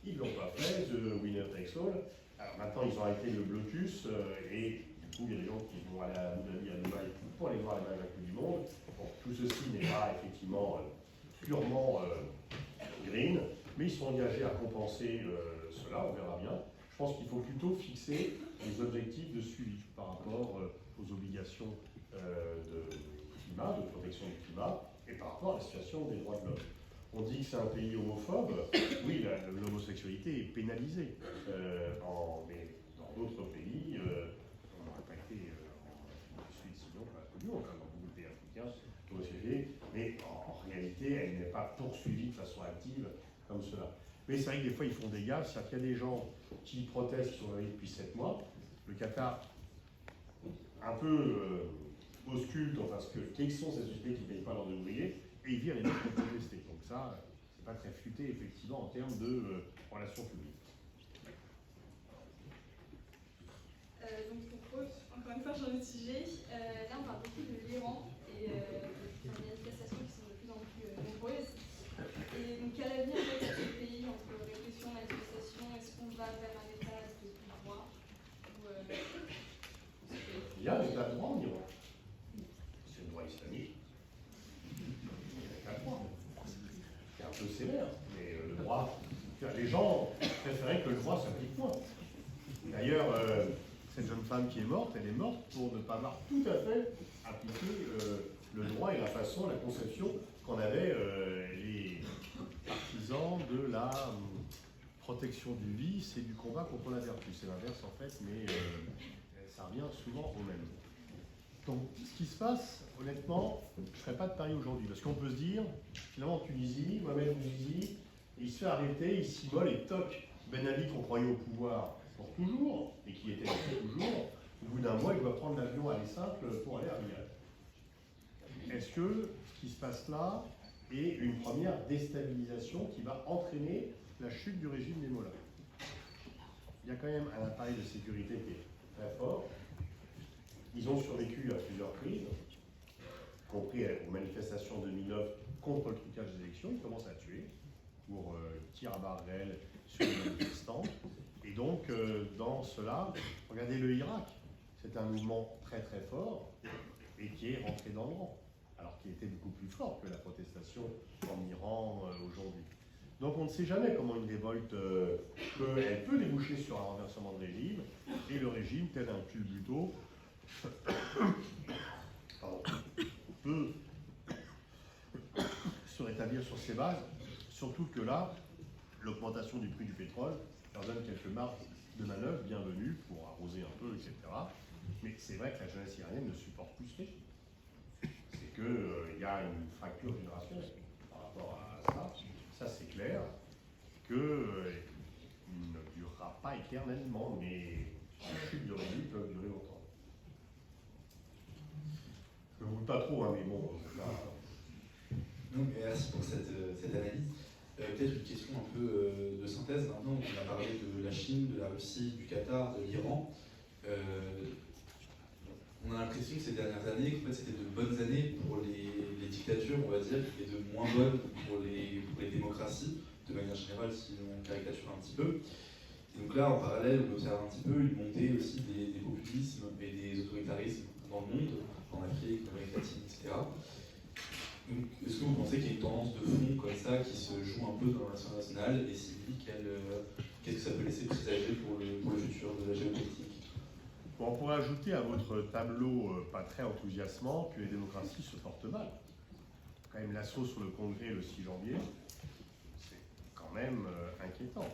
Ils ne l'ont pas fait, the winner takes all. Alors maintenant, ils ont arrêté le blocus et du coup, il y a des gens qui vont aller à Abu Dhabi, à Dubaï, pour aller voir les matchs de la Coupe du Monde. Bon, tout ceci n'est pas effectivement purement green, mais ils sont engagés à compenser cela, on verra bien. Je pense qu'il faut plutôt fixer des objectifs de suivi par rapport aux obligations de climat, de protection du climat, et par rapport à la situation des droits de l'homme. On dit que c'est un pays homophobe. Oui, l'homosexualité est pénalisée. Mais dans d'autres pays, on n'aurait pas été en Suisse, sinon, pas connu, enfin, dans beaucoup de pays africains, mais en réalité, elle n'est pas poursuivie de façon active comme cela. Mais c'est vrai que des fois, ils font des gaffes. C'est-à-dire qu'il y a des gens qui protestent sur la vie depuis 7 mois. Le Qatar, un peu ausculte, parce que quels sont ces sociétés qui ne payent pas leurs ouvriers, et ils viennent les mecs pour protester. Donc ça, c'est pas très futé, effectivement, en termes de relations publiques. Donc pour encore une fois changer de sujet, là on parle beaucoup de l'Iran et des manifestations qui sont de plus en plus nombreuses. Et donc quel avenir en fait à ce pays entre répression, manifestation, est-ce qu'on va vers un état de droit ou, Il y a un état de droit en Iran. C'est le droit islamique. Il y a un état de droit. C'est un peu sévère, mais le droit. Les gens préféraient que le droit s'applique moins. D'ailleurs, cette jeune femme qui est morte, elle est morte pour ne pas avoir tout à fait appliqué le droit et la façon, la conception qu'en avaient les partisans de la protection du vice et du combat contre la vertu. C'est l'inverse en fait, mais ça revient souvent au même. Donc, ce qui se passe, honnêtement, je ne ferai pas de pari aujourd'hui, parce qu'on peut se dire, finalement, en Tunisie, Mohamed Bouzizi, il se fait arrêter, il s'immole et toc, Ben Ali qu'on croyait au pouvoir pour toujours, et qui était resté toujours, au bout d'un mois, il doit prendre l'avion aller simple pour aller à Riyad. Est-ce que ce qui se passe là est une première déstabilisation qui va entraîner la chute du régime des Mollahs? Il y a quand même un appareil de sécurité qui est très fort. Ils ont survécu à plusieurs crises, y compris aux manifestations de 2009 contre le trucage des élections. Ils commencent à tuer pour tir à balles réelles sur les manifestants. Et donc, dans cela, regardez le Irak. C'est un mouvement très très fort et qui est rentré dans le rang, alors qu'il était beaucoup plus fort que la protestation en Iran aujourd'hui. Donc on ne sait jamais comment une révolte elle peut déboucher sur un renversement de régime, et le régime, tel un culbuto, peut se rétablir sur ses bases, surtout que là, l'augmentation du prix du pétrole leur donne quelques marges de manœuvre bienvenues pour arroser un peu, etc. Mais c'est vrai que la jeunesse iranienne ne supporte plus ce régime. C'est qu'il y a une fracture générationnelle par rapport à ça. Ça, c'est clair qu'il ne durera pas éternellement, mais les chutes de régime peuvent durer longtemps. Je ne vous pas trop, hein, mais bon. Non, mais merci pour cette analyse. Peut-être une question un peu de synthèse. Maintenant, on a parlé de la Chine, de la Russie, du Qatar, de l'Iran. On a l'impression que ces dernières années, en fait, c'était de bonnes années pour les dictatures, on va dire, et de moins bonnes pour les démocraties, de manière générale, si on caricature un petit peu. Et donc là, en parallèle, on observe un petit peu une montée aussi des populismes et des autoritarismes dans le monde, en Afrique, en Amérique latine, etc. Donc, est-ce que vous pensez qu'il y a une tendance de fond comme ça qui se joue un peu dans la nation nationale, et si oui, qu'est-ce que ça peut laisser présager pour le futur de la géopolitique? Bon, on pourrait ajouter à votre tableau pas très enthousiasmant que les démocraties se portent mal. Quand même l'assaut sur le Congrès le 6 janvier, c'est quand même inquiétant.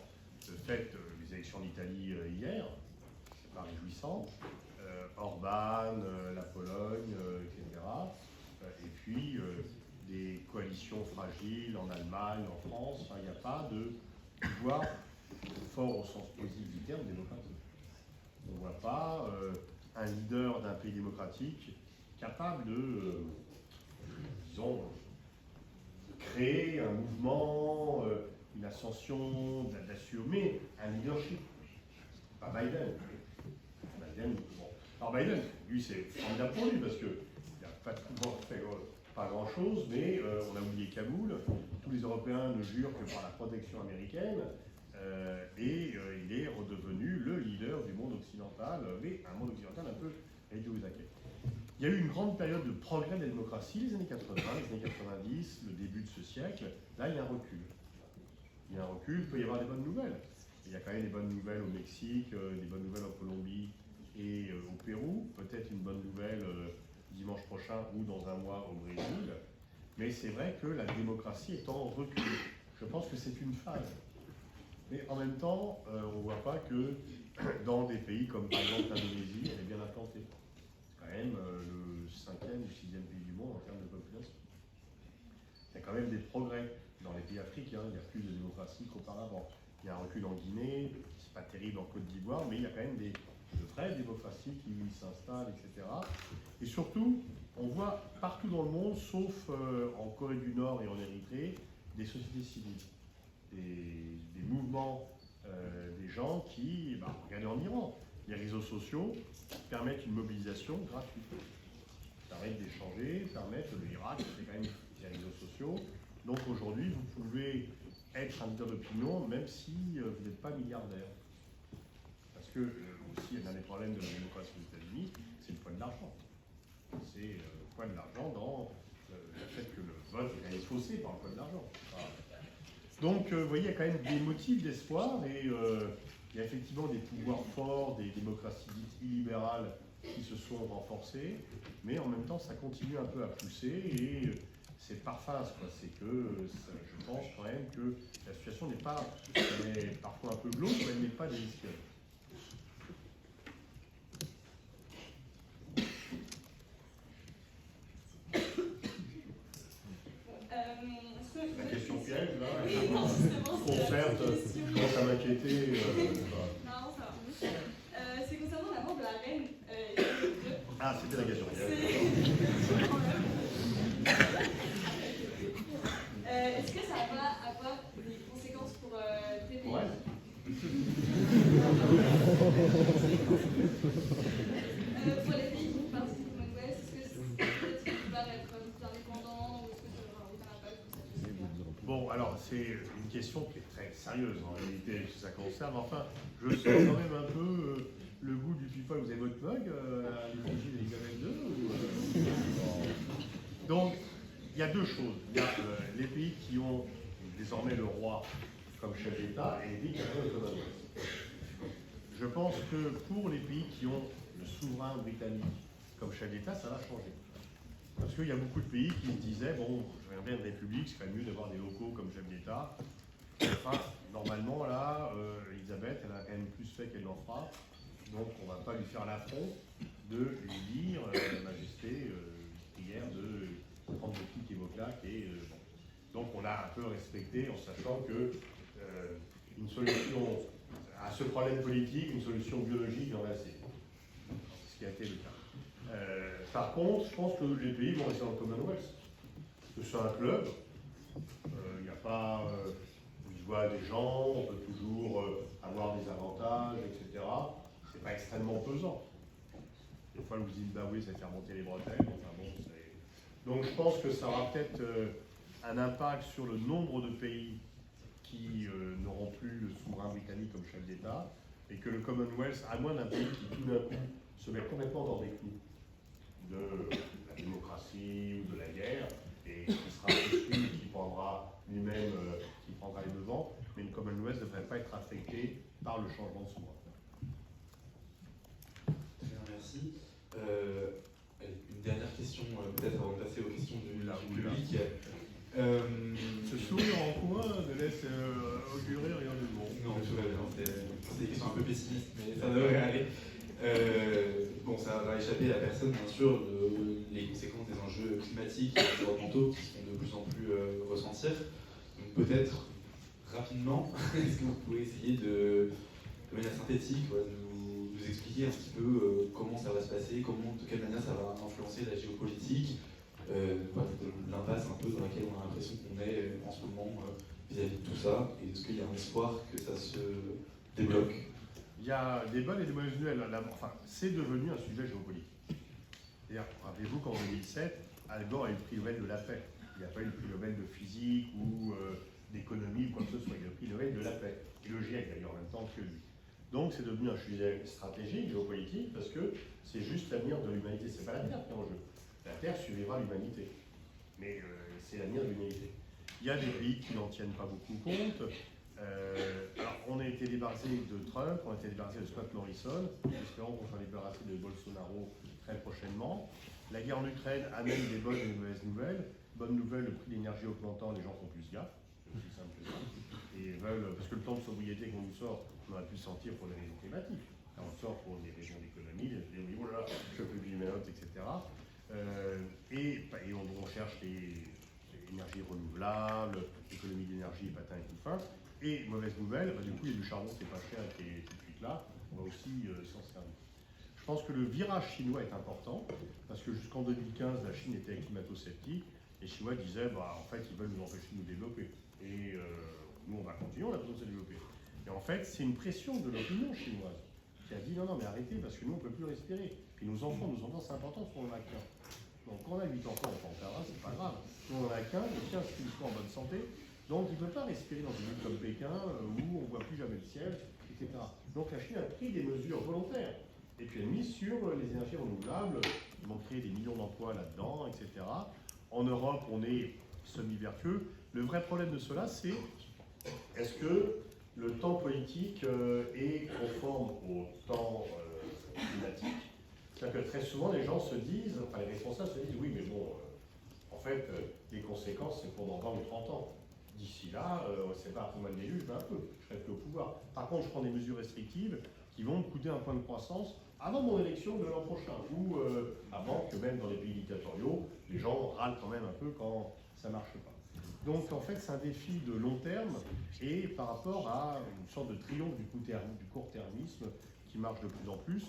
Le fait, les élections d'Italie hier, c'est pas réjouissant. Orban, la Pologne, etc. Et puis des coalitions fragiles en Allemagne, en France. Enfin, il n'y a pas de pouvoir fort au sens positif du terme démocratique. On ne voit pas un leader d'un pays démocratique capable de, disons, de créer un mouvement une ascension, d'assumer un leadership. Pas Biden. Bon. Alors Biden, lui, c'est formidable pour lui parce qu'il n'a pas fait pas grand-chose, mais on a oublié Kaboul. Tous les Européens ne jurent que par la protection américaine. Et il est redevenu le leader du monde occidental, mais un monde occidental un peu réduit aux acquis. Il y a eu une grande période de progrès de la démocratie, les années 80, les années 90, le début de ce siècle. Là, il y a un recul. Il y a un recul, il peut y avoir des bonnes nouvelles. Il y a quand même des bonnes nouvelles au Mexique, des bonnes nouvelles en Colombie et au Pérou. Peut-être une bonne nouvelle dimanche prochain ou dans un mois au Brésil. Mais c'est vrai que la démocratie est en recul. Je pense que c'est une phase. Mais en même temps, on ne voit pas que dans des pays comme par exemple l'Indonésie, elle est bien implantée. C'est quand même le 5e ou 6e pays du monde en termes de population. Il y a quand même des progrès dans les pays africains, il y a plus de démocratie qu'auparavant. Il y a un recul en Guinée, c'est pas terrible en Côte d'Ivoire, mais il y a quand même de vraies démocraties qui s'installent, etc. Et surtout, on voit partout dans le monde, sauf en Corée du Nord et en Érythrée, des sociétés civiles. Des mouvements, des gens qui, regardez en Iran, les réseaux sociaux permettent une mobilisation gratuite, permettent d'échanger, permettent, l'Irak, c'est quand même des réseaux sociaux. Donc aujourd'hui, vous pouvez être un leader d'opinion même si vous n'êtes pas milliardaire. Parce que aussi, un des problèmes de la démocratie aux États-Unis, c'est le poids de l'argent. C'est le poids de l'argent dans le fait que le vote est faussé par le poids de l'argent. Donc, vous voyez, il y a quand même des motifs d'espoir et il y a effectivement des pouvoirs forts, des démocraties dites illibérales qui se sont renforcées, mais en même temps, ça continue un peu à pousser et c'est par phase, quoi. C'est que je pense quand même que la situation n'est pas, elle est parfois un peu glauque, mais elle n'est pas délicieuse. La question piège, là, non, justement, je commence à m'inquiéter. Non, ça va. C'est concernant la mort de la reine. Ah, c'était la question piège. Est-ce que ça va avoir des conséquences pour tes pays? Ouais. Pour les pays qui participent au Commonwealth, est-ce que peut-être qu'ils doivent être plus indépendants ou est-ce que ça va avoir aucun impact pour ça? Bon, alors c'est une question qui est très sérieuse en réalité, si ça concerne. Enfin, je sens quand même un peu le goût du people. Vous avez votre mug à l'effigie d'Elisabeth II Donc, il y a deux choses. Il y a les pays qui ont désormais le roi comme chef d'État et les pays qui ont le Commonwealth. Je pense que pour les pays qui ont le souverain britannique comme chef d'État, ça va changer. Parce qu'il y a beaucoup de pays qui se disaient, bon, je regarde bien une république, ce serait mieux d'avoir des locaux comme chef d'État. Enfin, normalement, là, Elisabeth, elle a quand même plus fait qu'elle n'en fera. Donc, on ne va pas lui faire l'affront de lui dire, Majesté, prière de prendre le pic et vos claques. Bon. Donc, on a un peu respecté en sachant que une solution à ce problème politique, une solution biologique en reste, ce qui a été le cas. Par contre, je pense que les pays vont rester dans le Commonwealth. C'est un club, il n'y a pas, on y voit des gens, on peut toujours avoir des avantages, etc. C'est pas extrêmement pesant. Des fois, le Zimbabwe, ça fait remonter les bretelles. Enfin, bon, donc, je pense que ça aura peut-être un impact sur le nombre de pays qui n'auront plus le souverain britannique comme chef d'État, et que le Commonwealth, à moins d'un pays qui tout d'un coup se met complètement dans des clous de la démocratie ou de la guerre, et qui sera celui qui prendra lui-même, qui prendra les devants, mais le Commonwealth ne devrait pas être affecté par le changement de souverain. Très bien, merci. Une dernière question, peut-être avant de passer aux questions du public. Ce sourire en coin ne laisse augurer rien du bon. Non, tout va bien, c'est des questions un peu pessimistes, mais ça devrait aller. Bon, ça va échapper à personne, bien sûr, les conséquences des enjeux climatiques et environnementaux qui se font de plus en plus ressentir. Donc peut-être, rapidement, est-ce que vous pouvez essayer de manière synthétique, nous expliquer un petit peu comment ça va se passer, de quelle manière ça va influencer la géopolitique, l'impasse un peu dans laquelle on a l'impression qu'on est en ce moment vis-à-vis de tout ça? Et est-ce qu'il y a un espoir que ça se débloque? Il y a des bonnes et des mauvaises nouvelles. Enfin, c'est devenu un sujet géopolitique. C'est-à-dire, rappelez-vous qu'en 2007, Al Gore a eu le prix Nobel de la paix. Il n'a pas eu le prix Nobel de physique ou d'économie ou quoi que ce soit. Il a eu le prix Nobel de la paix. Et le GIEC d'ailleurs en même temps que lui. Donc c'est devenu un sujet stratégique, géopolitique, parce que c'est juste l'avenir de l'humanité. C'est pas la Terre qui est en jeu. La Terre suivra l'humanité. Mais c'est l'avenir de l'humanité. Il y a des pays qui n'en tiennent pas beaucoup compte. Alors, on a été débarrassé de Trump, on a été débarrassé de Scott Morrison, espérons qu'on soit débarrassé de Bolsonaro très prochainement. La guerre en Ukraine amène des bonnes et des mauvaises nouvelles. Bonne nouvelle, le prix de l'énergie augmentant, les gens font plus gaffe, c'est aussi simple que ça. Et veulent, parce que le temps de sobriété qu'on nous sort, on aurait pu le sentir pour des raisons climatiques. Là, on sort pour des raisons d'économie, des oh là là, je peux plus mes notes, etc. Et on cherche les énergies renouvelables, l'économie d'énergie, patin et tout fin. Et mauvaise nouvelle, du coup il y a du charbon qui est pas cher et qui est tout de suite là, on va aussi s'en servir. Je pense que le virage chinois est important, parce que jusqu'en 2015, la Chine était climato-sceptique, et les Chinois disaient, en fait, ils veulent nous empêcher de nous développer. Et nous, on va continuer, on a besoin de se développer. Et en fait, c'est une pression de l'opinion chinoise, qui a dit, non, mais arrêtez, parce que nous, on ne peut plus respirer. Puis nos enfants, c'est important, parce qu'on en a qu'un. Donc quand on a 8 enfants, on peut en faire un, c'est pas grave. Nous, on en a qu'un, le tien, c'est qu'il soit en bonne santé. Donc il ne peut pas respirer dans une ville comme Pékin, où on ne voit plus jamais le ciel, etc. Donc la Chine a pris des mesures volontaires. Et puis elle mise sur les énergies renouvelables, ils vont créer des millions d'emplois là-dedans, etc. En Europe, on est semi-vertueux. Le vrai problème de cela, c'est est-ce que le temps politique est conforme au temps climatique? C'est-à-dire que très souvent, les gens se disent, enfin les responsables se disent, oui, mais bon, en fait, les conséquences, c'est pour dans 20 ou 30 ans. D'ici là, c'est pas après moi le déluge, mais un peu, je serai plus au pouvoir. Par contre, je prends des mesures restrictives qui vont me coûter un point de croissance avant mon élection de l'an prochain, ou avant que même dans les pays dictatoriaux, les gens râlent quand même un peu quand ça ne marche pas. Donc en fait, c'est un défi de long terme, et par rapport à une sorte de triomphe du court-termisme qui marche de plus en plus,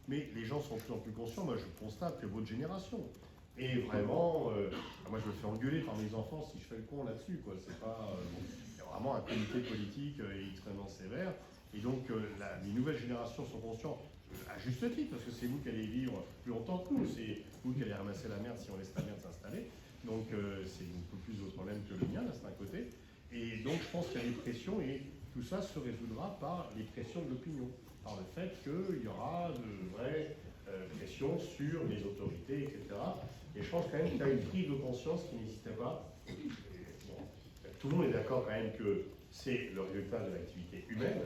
mais les gens sont de plus en plus conscients. Moi, je constate que votre génération est vraiment... moi, je me fais engueuler par mes enfants si je fais le con là-dessus, quoi. C'est pas... il y a vraiment un comité politique extrêmement sévère. Et donc, les nouvelles générations sont conscientes, à juste titre, parce que c'est vous qui allez vivre plus longtemps que nous. C'est vous qui allez ramasser la merde si on laisse la merde s'installer. Donc, c'est beaucoup plus de problème que le mien, là, c'est un côté. Et donc, je pense qu'il y a des pressions, et tout ça se résoudra par les pressions de l'opinion, par le fait qu'il y aura de vraies pressions sur les autorités, etc. Et je pense quand même qu'il y a une prise de conscience qui n'existait pas. Bon, tout le monde est d'accord quand même que c'est le résultat de l'activité humaine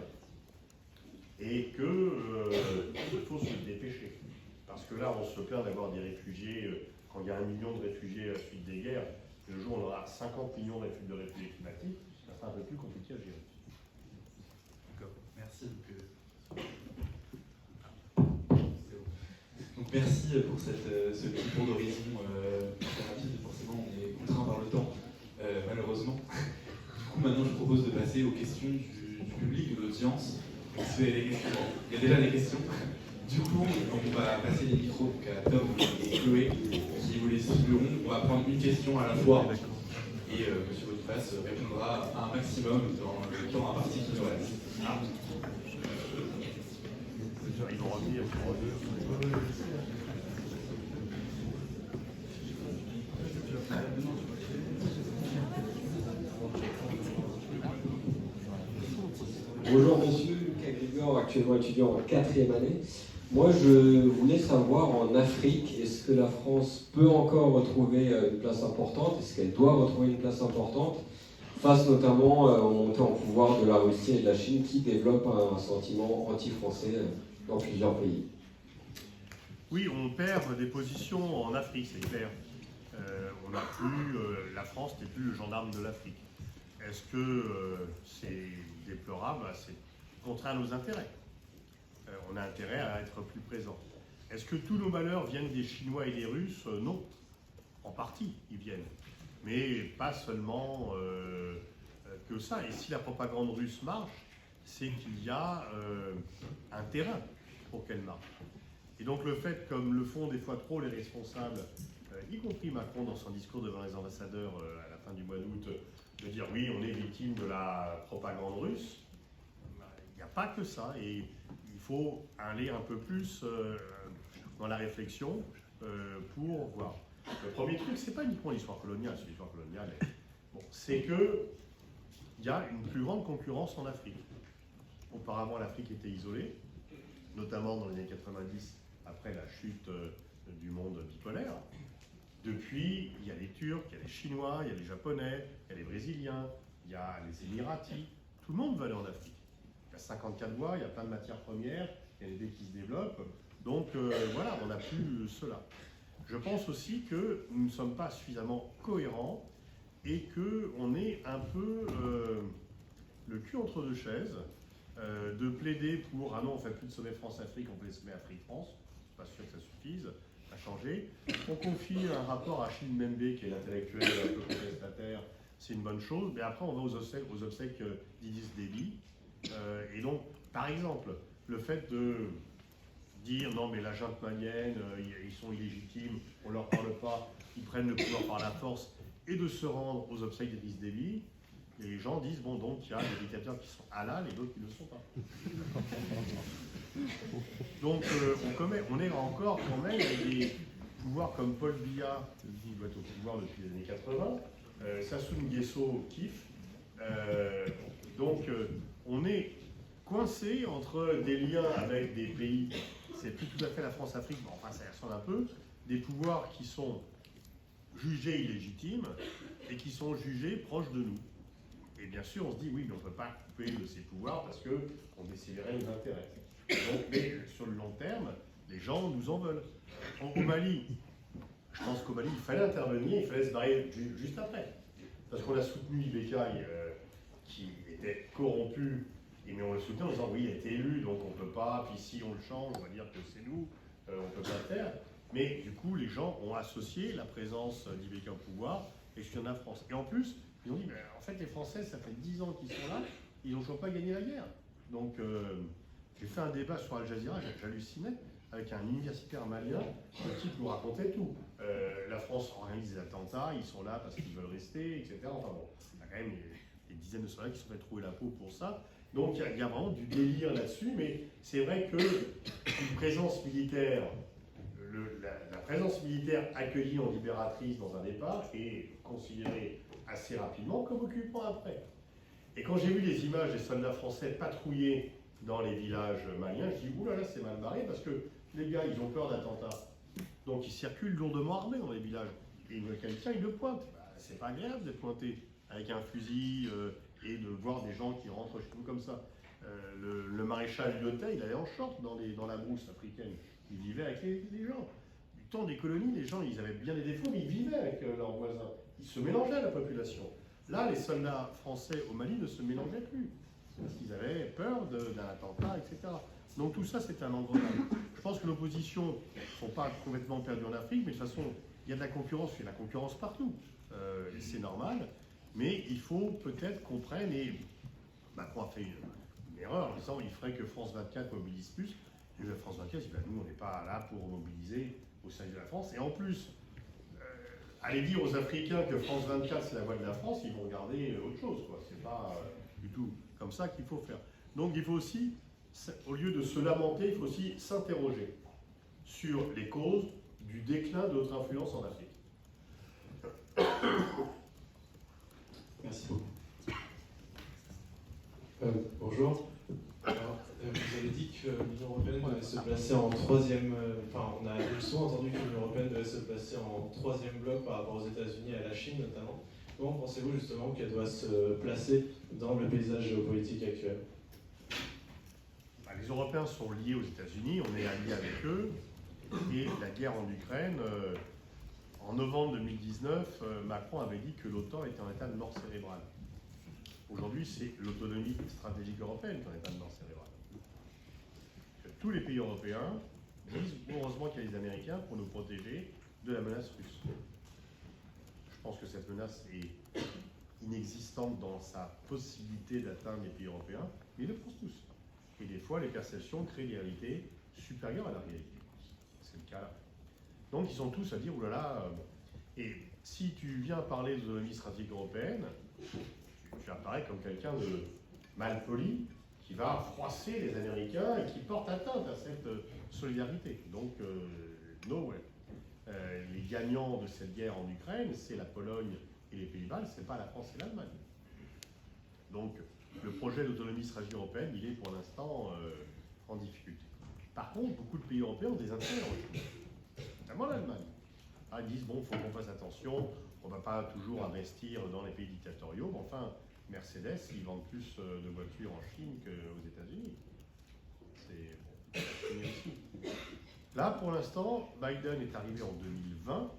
et qu'il faut se dépêcher. Parce que là, on se plaint d'avoir des réfugiés, quand il y a 1 million de réfugiés à la suite des guerres, le jour où on aura 50 millions de réfugiés climatiques, ça sera un peu plus compliqué à gérer. D'accord, merci. Donc merci pour ce petit tour d'horizon très rapide. Forcément, on est contraint par le temps, malheureusement. Du coup, maintenant, je propose de passer aux questions du public, de l'audience. Il y a déjà des questions. Du coup, on va passer les micros à Tom et Chloé qui vous les suivront. On va prendre une question à la fois. Et M. Boniface répondra à un maximum dans le temps imparti qui nous reste. Ils vont revenir pour deux. Bonjour monsieur, Lucas Grigor, actuellement étudiant en 4e année. Moi je voulais savoir en Afrique, est-ce que la France peut encore retrouver une place importante? Est-ce qu'elle doit retrouver une place importante face notamment aux montées en pouvoir de la Russie et de la Chine qui développent un sentiment anti-français dans plusieurs pays? Oui, on perd des positions en Afrique, c'est clair. On n'a plus, la France n'est plus le gendarme de l'Afrique. Est-ce que c'est déplorable? C'est contraire à nos intérêts. On a intérêt à être plus présent. Est-ce que tous nos malheurs viennent des Chinois et des Russes? Non. En partie, ils viennent. Mais pas seulement que ça. Et si la propagande russe marche, c'est qu'il y a un terrain pour qu'elle marche. Et donc le fait, comme le font des fois trop les responsables, y compris Macron dans son discours devant les ambassadeurs à la fin du mois d'août, de dire oui, on est victime de la propagande russe, il n'y a pas que ça. Et il faut aller un peu plus dans la réflexion pour voir. Le premier truc, c'est pas uniquement l'histoire coloniale, c'est l'histoire coloniale. Bon, c'est que il y a une plus grande concurrence en Afrique. Auparavant, l'Afrique était isolée, notamment dans les années 90, après la chute du monde bipolaire. Depuis, il y a les Turcs, il y a les Chinois, il y a les Japonais, il y a les Brésiliens, il y a les Émiratis. Tout le monde veut aller en Afrique. Il y a 54 voies, il y a plein de matières premières, il y a des idées qui se développent. Donc voilà, on n'a plus cela. Je pense aussi que nous ne sommes pas suffisamment cohérents et qu'on est un peu le cul entre deux chaises, de plaider pour « ah non, on ne fait plus de sommet France-Afrique, on fait des sommets Afrique-France ». Je ne suis pas sûr que ça suffise à changer. On confie un rapport à Achille Mbembe, qui est l'intellectuel un peu contestataire, c'est une bonne chose, mais après on va aux obsèques d'Idriss Déby. Et donc, par exemple, le fait de dire non mais la junte malienne, ils sont illégitimes, on ne leur parle pas, ils prennent le pouvoir par la force, et de se rendre aux obsèques d'Idriss Déby, et les gens disent bon donc il y a des dictateurs qui sont halal et d'autres qui ne le sont pas. Donc on est encore quand même avec des pouvoirs comme Paul Biya, qui doit être au pouvoir depuis les années 80, Sassou Nguesso kiffe, donc on est coincé entre des liens avec des pays, c'est plus tout à fait la France-Afrique, mais enfin ça y ressemble un peu, des pouvoirs qui sont jugés illégitimes et qui sont jugés proches de nous. Et bien sûr, on se dit oui, mais on ne peut pas couper de ces pouvoirs parce qu'on déciderait nos intérêts. Donc, mais sur le long terme, les gens nous en veulent. Au Mali, je pense qu'au Mali, il fallait intervenir, il fallait se barrer juste après. Parce qu'on a soutenu Ibeka, qui était corrompu, mais on le soutenait en disant oui, il a été élu, donc on ne peut pas, puis si on le change, on va dire que c'est nous, on ne peut pas le faire. Mais du coup, les gens ont associé la présence d'Ibeka au pouvoir et je suis en France. Et en plus, ils ont dit, ben, en fait, les Français, ça fait 10 ans qu'ils sont là, ils n'ont toujours pas gagné la guerre. Donc, j'ai fait un débat sur Al Jazeera, j'hallucinais, avec un universitaire malien, le type nous racontait tout. La France organise des attentats, ils sont là parce qu'ils veulent rester, etc. Enfin bon, il y a quand même des dizaines de soldats qui se sont fait trouver la peau pour ça. Donc, il y a vraiment du délire là-dessus, mais c'est vrai qu'une présence militaire, la présence militaire accueillie en libératrice dans un départ est considérée assez rapidement comme occupant après. Et quand j'ai vu les images des soldats français patrouiller dans les villages maliens, je dis oulala, c'est mal barré parce que les gars, ils ont peur d'attentats. Donc ils circulent lourdement armés dans les villages. Et quelqu'un, il le pointe. Bah, c'est pas agréable d'être pointé avec un fusil et de voir des gens qui rentrent chez nous comme ça. Le maréchal Lyotet, il allait en short dans la brousse africaine. Il vivait avec les gens. Du temps des colonies, les gens, ils avaient bien des défauts, mais ils vivaient avec leurs voisins. Ils se mélangeaient à la population. Là, les soldats français au Mali ne se mélangeaient plus. Parce qu'ils avaient peur d'un attentat, etc. Donc tout ça, c'est un engrenage. Je pense que l'opposition ne sont pas complètement perdues en Afrique, mais de toute façon, il y a de la concurrence, il y a de la concurrence partout. Et c'est normal. Mais il faut peut-être qu'on prenne, et Macron a fait une erreur en disant qu'il ferait que France 24 mobilise plus. Et France 24 dit, ben, nous, on n'est pas là pour mobiliser au sein de la France. Et en plus, aller dire aux Africains que France 24 c'est la voix de la France, ils vont regarder autre chose. C'est pas du tout comme ça qu'il faut faire. Donc il faut aussi, au lieu de se lamenter, il faut aussi s'interroger sur les causes du déclin de notre influence en Afrique. Merci beaucoup. Bonjour. Alors, vous avez dit que l'Union européenne devait se placer en troisième. On a souvent entendu que l'Union européenne devait se placer en troisième bloc par rapport aux États-Unis et à la Chine notamment. Comment pensez-vous justement qu'elle doit se placer dans le paysage géopolitique actuel ? Les Européens sont liés aux États-Unis, on est alliés avec eux, et la guerre en Ukraine, en novembre 2019, Macron avait dit que l'OTAN était en état de mort cérébrale. Aujourd'hui, c'est l'autonomie stratégique européenne qui est en état de mort cérébrale. Tous les pays européens disent heureusement qu'il y a les Américains pour nous protéger de la menace russe. Je pense que cette menace est inexistante dans sa possibilité d'atteindre les pays européens, mais ils le pensent tous. Et des fois, les perceptions créent des réalités supérieures à la réalité. c'est le cas là. Donc ils sont tous à dire, oulala, et si tu viens parler de l'autonomie stratégique européenne, tu apparais comme quelqu'un de mal poli, qui va froisser les Américains et qui porte atteinte à cette solidarité. Donc, no way. Les gagnants de cette guerre en Ukraine, c'est la Pologne et les Pays-Bas, c'est pas la France et l'Allemagne. Donc, le projet d'autonomie stratégique européenne, il est pour l'instant en difficulté. Par contre, beaucoup de pays européens ont des intérêts en Chine, notamment l'Allemagne. Ah, ils disent, bon, il faut qu'on fasse attention, on ne va pas toujours investir dans les pays dictatoriaux, mais enfin, Mercedes, ils vendent plus de voitures en Chine qu'aux États-Unis. C'est bon, aussi. Là, pour l'instant, Biden est arrivé en 2020.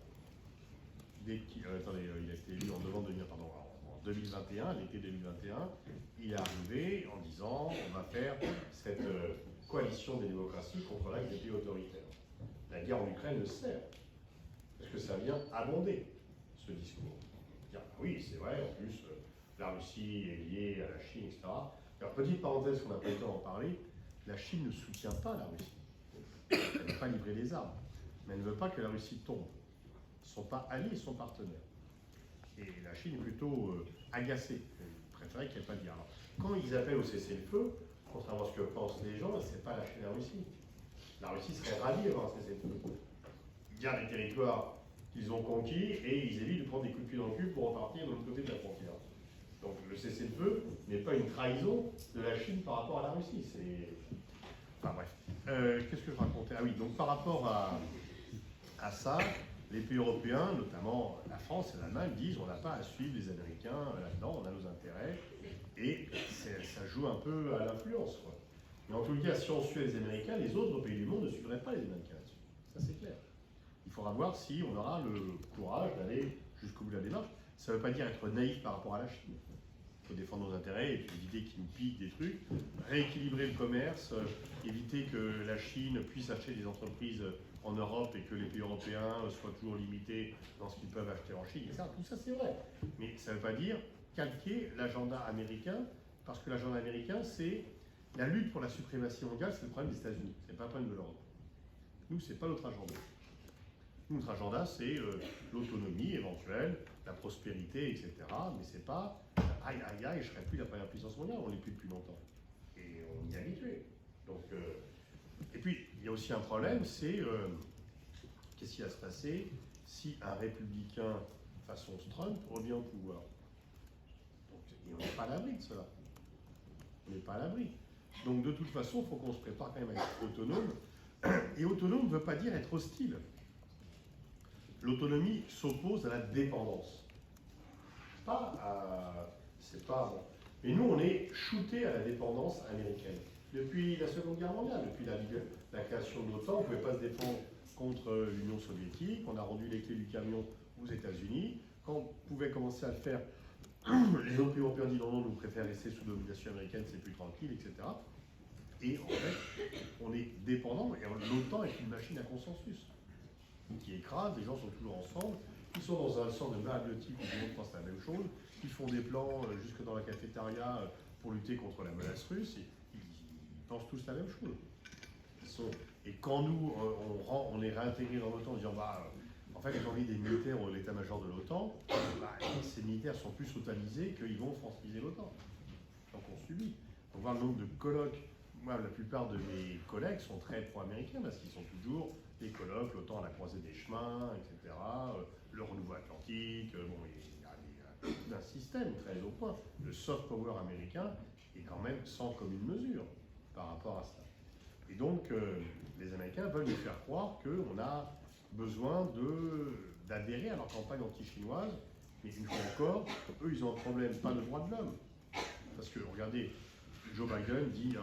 Attendez, il a été élu en novembre 2020, pardon, en 2021, l'été 2021. Il est arrivé en disant on va faire cette coalition des démocraties contre l'axe des pays autoritaires. La guerre en Ukraine le sert, parce que ça vient abonder ce discours. Dire, ah oui, c'est vrai, en plus, la Russie est liée à la Chine, etc. Alors, petite parenthèse qu'on n'a pas eu le temps d'en parler, la Chine ne soutient pas la Russie. Elle ne veut pas livrer les armes, mais elle ne veut pas que la Russie tombe. Ils ne sont pas alliés, ils sont partenaires. Et la Chine est plutôt agacée. Elle préférait qu'elle n'ait pas de guerre. Alors, quand ils appellent au cessez-le-feu, contrairement à ce que pensent les gens, ce n'est pas lâcher la Russie. La Russie serait ravie d'avoir un cessez-le-feu. Ils gardent les territoires qu'ils ont conquis et ils évitent de prendre des coups de pied dans le cul pour repartir de l'autre côté de la frontière. Donc le cessez-le-feu n'est pas une trahison de la Chine par rapport à la Russie. C'est... Enfin bref. Qu'est-ce que je racontais? Ah oui, donc par rapport à ça, les pays européens, notamment la France et l'Allemagne, disent on n'a pas à suivre les Américains là-dedans, on a nos intérêts, et ça joue un peu à l'influence, quoi. Mais en tout cas, si on suit les Américains, les autres pays du monde ne suivraient pas les Américains là-dessus. Ça, c'est clair. Il faudra voir si on aura le courage d'aller jusqu'au bout de la démarche. Ça ne veut pas dire être naïf par rapport à la Chine. Il faut défendre nos intérêts et puis éviter qu'ils nous piquent des trucs, rééquilibrer le commerce, éviter que la Chine puisse acheter des entreprises en Europe et que les pays européens soient toujours limités dans ce qu'ils peuvent acheter en Chine. Et ça, tout ça, c'est vrai. Mais ça ne veut pas dire calquer l'agenda américain, parce que l'agenda américain, c'est la lutte pour la suprématie mondiale, c'est le problème des États-Unis, ce n'est pas le problème de l'Europe. Nous, ce n'est pas notre agenda. Notre agenda, c'est l'autonomie éventuelle, la prospérité, etc. Mais c'est pas aïe aïe aïe, je ne serai plus la première puissance mondiale, on l'est plus depuis longtemps. Et on y est habitué. Donc, et puis, il y a aussi un problème, c'est qu'est-ce qui va se passer si un républicain façon Trump revient au pouvoir. Donc, on n'est pas à l'abri de cela. On n'est pas à l'abri. Donc, de toute façon, il faut qu'on se prépare quand même à être autonome. Et autonome ne veut pas dire être hostile. L'autonomie s'oppose à la dépendance. C'est pas bon. Et nous, on est shooté à la dépendance américaine. Depuis la Seconde Guerre mondiale, depuis la création de l'OTAN, on ne pouvait pas se défendre contre l'Union soviétique. On a rendu les clés du camion aux États-Unis. Quand on pouvait commencer à le faire, les autres pays européens disent non, non, nous préférons rester sous domination américaine, c'est plus tranquille, etc. Et en fait, on est dépendant, et l'OTAN est une machine à consensus qui écrase, les gens sont toujours ensemble, ils sont dans un sort de malabiotique où tout le monde pense la même chose, ils font des plans jusque dans la cafétéria pour lutter contre la menace russe, et ils pensent tous la même chose. Et quand nous, on est réintégrés dans l'OTAN en disant, en fait, les envies des militaires ou l'état-major de l'OTAN, ces militaires sont plus totalisés qu'ils vont franciser l'OTAN. Donc on subit. On voit le nombre de colloques. Moi, la plupart de mes collègues sont très pro-américains parce qu'ils sont toujours des colloques, l'OTAN à la croisée des chemins, etc., le renouveau atlantique, bon, il y a tout un système très au point. Le soft power américain est quand même sans commune mesure par rapport à ça. Et donc, les Américains veulent nous faire croire qu'on a besoin d'adhérer à leur campagne anti-chinoise, mais une fois encore, eux, ils ont un problème, pas de droits de l'homme. Parce que, regardez, Joe Biden dit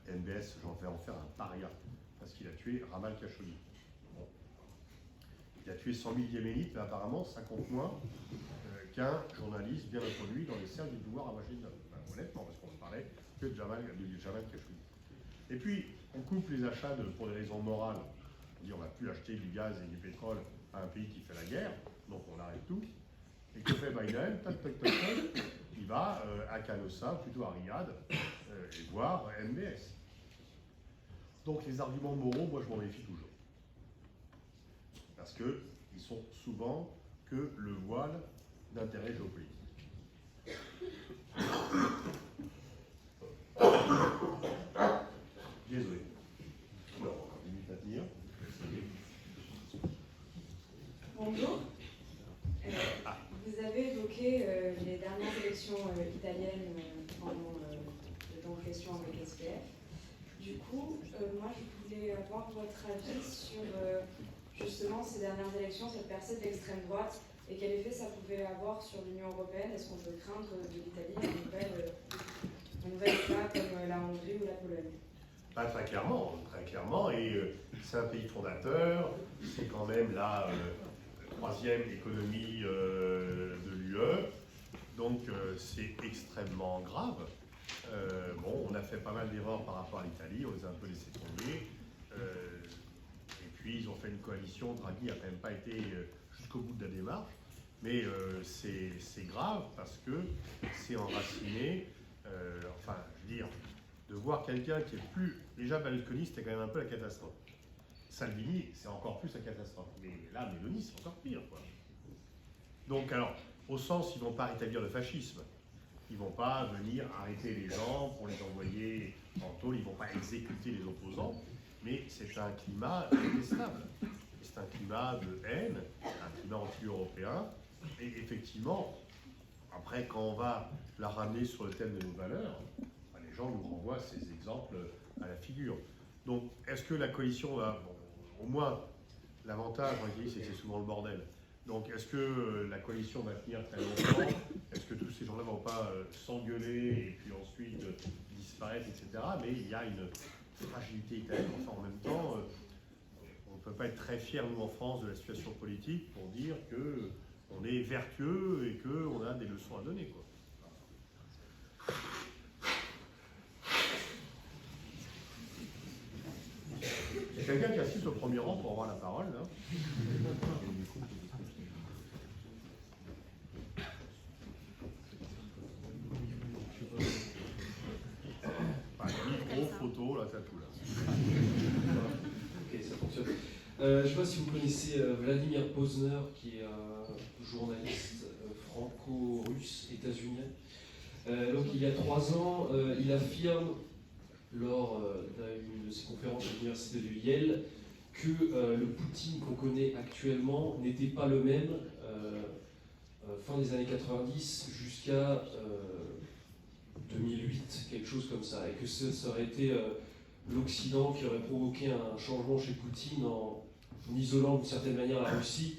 MBS, j'en vais en faire un paria, parce qu'il a tué Ramal Khashoggi. Bon. Il a tué 100 000 Yéménites, mais apparemment, ça compte moins qu'un journaliste bien introduit dans les cercles du pouvoir à Washington. Honnêtement, parce qu'on ne parlait que de Jamal Khashoggi. Et puis, on coupe les achats pour des raisons morales. On dit on ne va plus acheter du gaz et du pétrole à un pays qui fait la guerre, donc on arrête tout. Et que fait Biden? Il va à Canossa, plutôt à Riyad, et voir MBS. Donc les arguments moraux, moi je m'en méfie toujours. parce qu'ils sont souvent que le voile d'intérêt géopolitique. Désolé. Alors, encore une minute à tenir. Bonjour. Vous avez évoqué les dernières élections italiennes pendant le temps de question avec SPF. Du coup, moi, je voulais avoir votre avis sur justement ces dernières élections, cette percée de l'extrême droite, et quel effet ça pouvait avoir sur l'Union européenne. Est-ce qu'on peut craindre de l'Italie un nouvel État comme la Hongrie ou la Pologne? Pas très clairement, et c'est un pays fondateur, c'est quand même la troisième économie de l'UE, donc c'est extrêmement grave. Bon, on a fait pas mal d'erreurs par rapport à l'Italie, on les a un peu laissé tomber, et puis ils ont fait une coalition, Draghi n'a quand même pas été jusqu'au bout de la démarche, mais c'est grave parce que c'est enraciné, enfin, je veux dire, de voir quelqu'un qui est plus... Déjà, Berlusconi, c'était quand même un peu la catastrophe. Salvini, c'est encore plus la catastrophe. Mais là, Meloni, c'est encore pire, quoi. Donc, alors, au sens, ils ne vont pas rétablir le fascisme. Ils ne vont pas venir arrêter les gens pour les envoyer en tôle. Ils ne vont pas exécuter les opposants. Mais c'est un climat détestable. C'est un climat de haine, un climat anti-européen. Et effectivement, après, quand on va la ramener sur le thème de nos valeurs, les gens nous renvoient ces exemples à la figure. Donc, est-ce que la coalition va... Bon, au moins, l'avantage, c'est que c'est souvent le bordel. Donc, est-ce que la coalition va tenir très longtemps? Est-ce que tous ces gens-là ne vont pas s'engueuler et puis ensuite disparaître, etc. Mais il y a une fragilité italienne. Enfin, en même temps, on ne peut pas être très fiers, nous, en France, de la situation politique pour dire qu'on est vertueux et qu'on a des leçons à donner, quoi. Il y a quelqu'un qui assiste au premier rang pour avoir la parole, là. Micro, photo, là, t'as tout, là. Ok, ça fonctionne. Je ne sais pas si vous connaissez Vladimir Posner, qui est un journaliste franco-russe états-unien. Donc, il y a 3 ans, il affirme lors d'une de ses conférences à l'université de Yale que le Poutine qu'on connaît actuellement n'était pas le même fin des années 90 jusqu'à 2008, quelque chose comme ça, et que ça aurait été l'Occident qui aurait provoqué un changement chez Poutine en isolant d'une certaine manière la Russie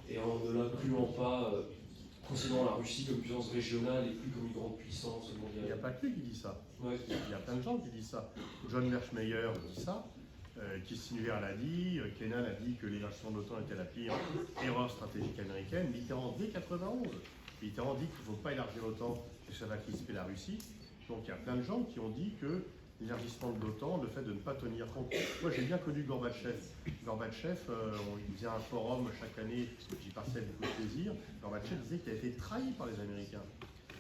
et en ne l'incluant pas, considérant la Russie comme puissance régionale et plus comme une grande puissance mondiale. Il n'y a pas que lui qui dit ça. Ouais. Il y a plein de gens qui disent ça. John Mearsheimer dit ça, Kissinger l'a dit, Kennan a dit que l'élargissement de l'OTAN était la pire erreur stratégique américaine. Mitterrand, dès 91, Mitterrand dit qu'il ne faut pas élargir l'OTAN, que ça va crisper la Russie. Donc il y a plein de gens qui ont dit que l'élargissement de l'OTAN, le fait de ne pas tenir compte. Moi j'ai bien connu Gorbatchev. Gorbatchev, il faisait un forum chaque année, j'y passais avec beaucoup de plaisir. Gorbatchev disait qu'il avait été trahi par les Américains.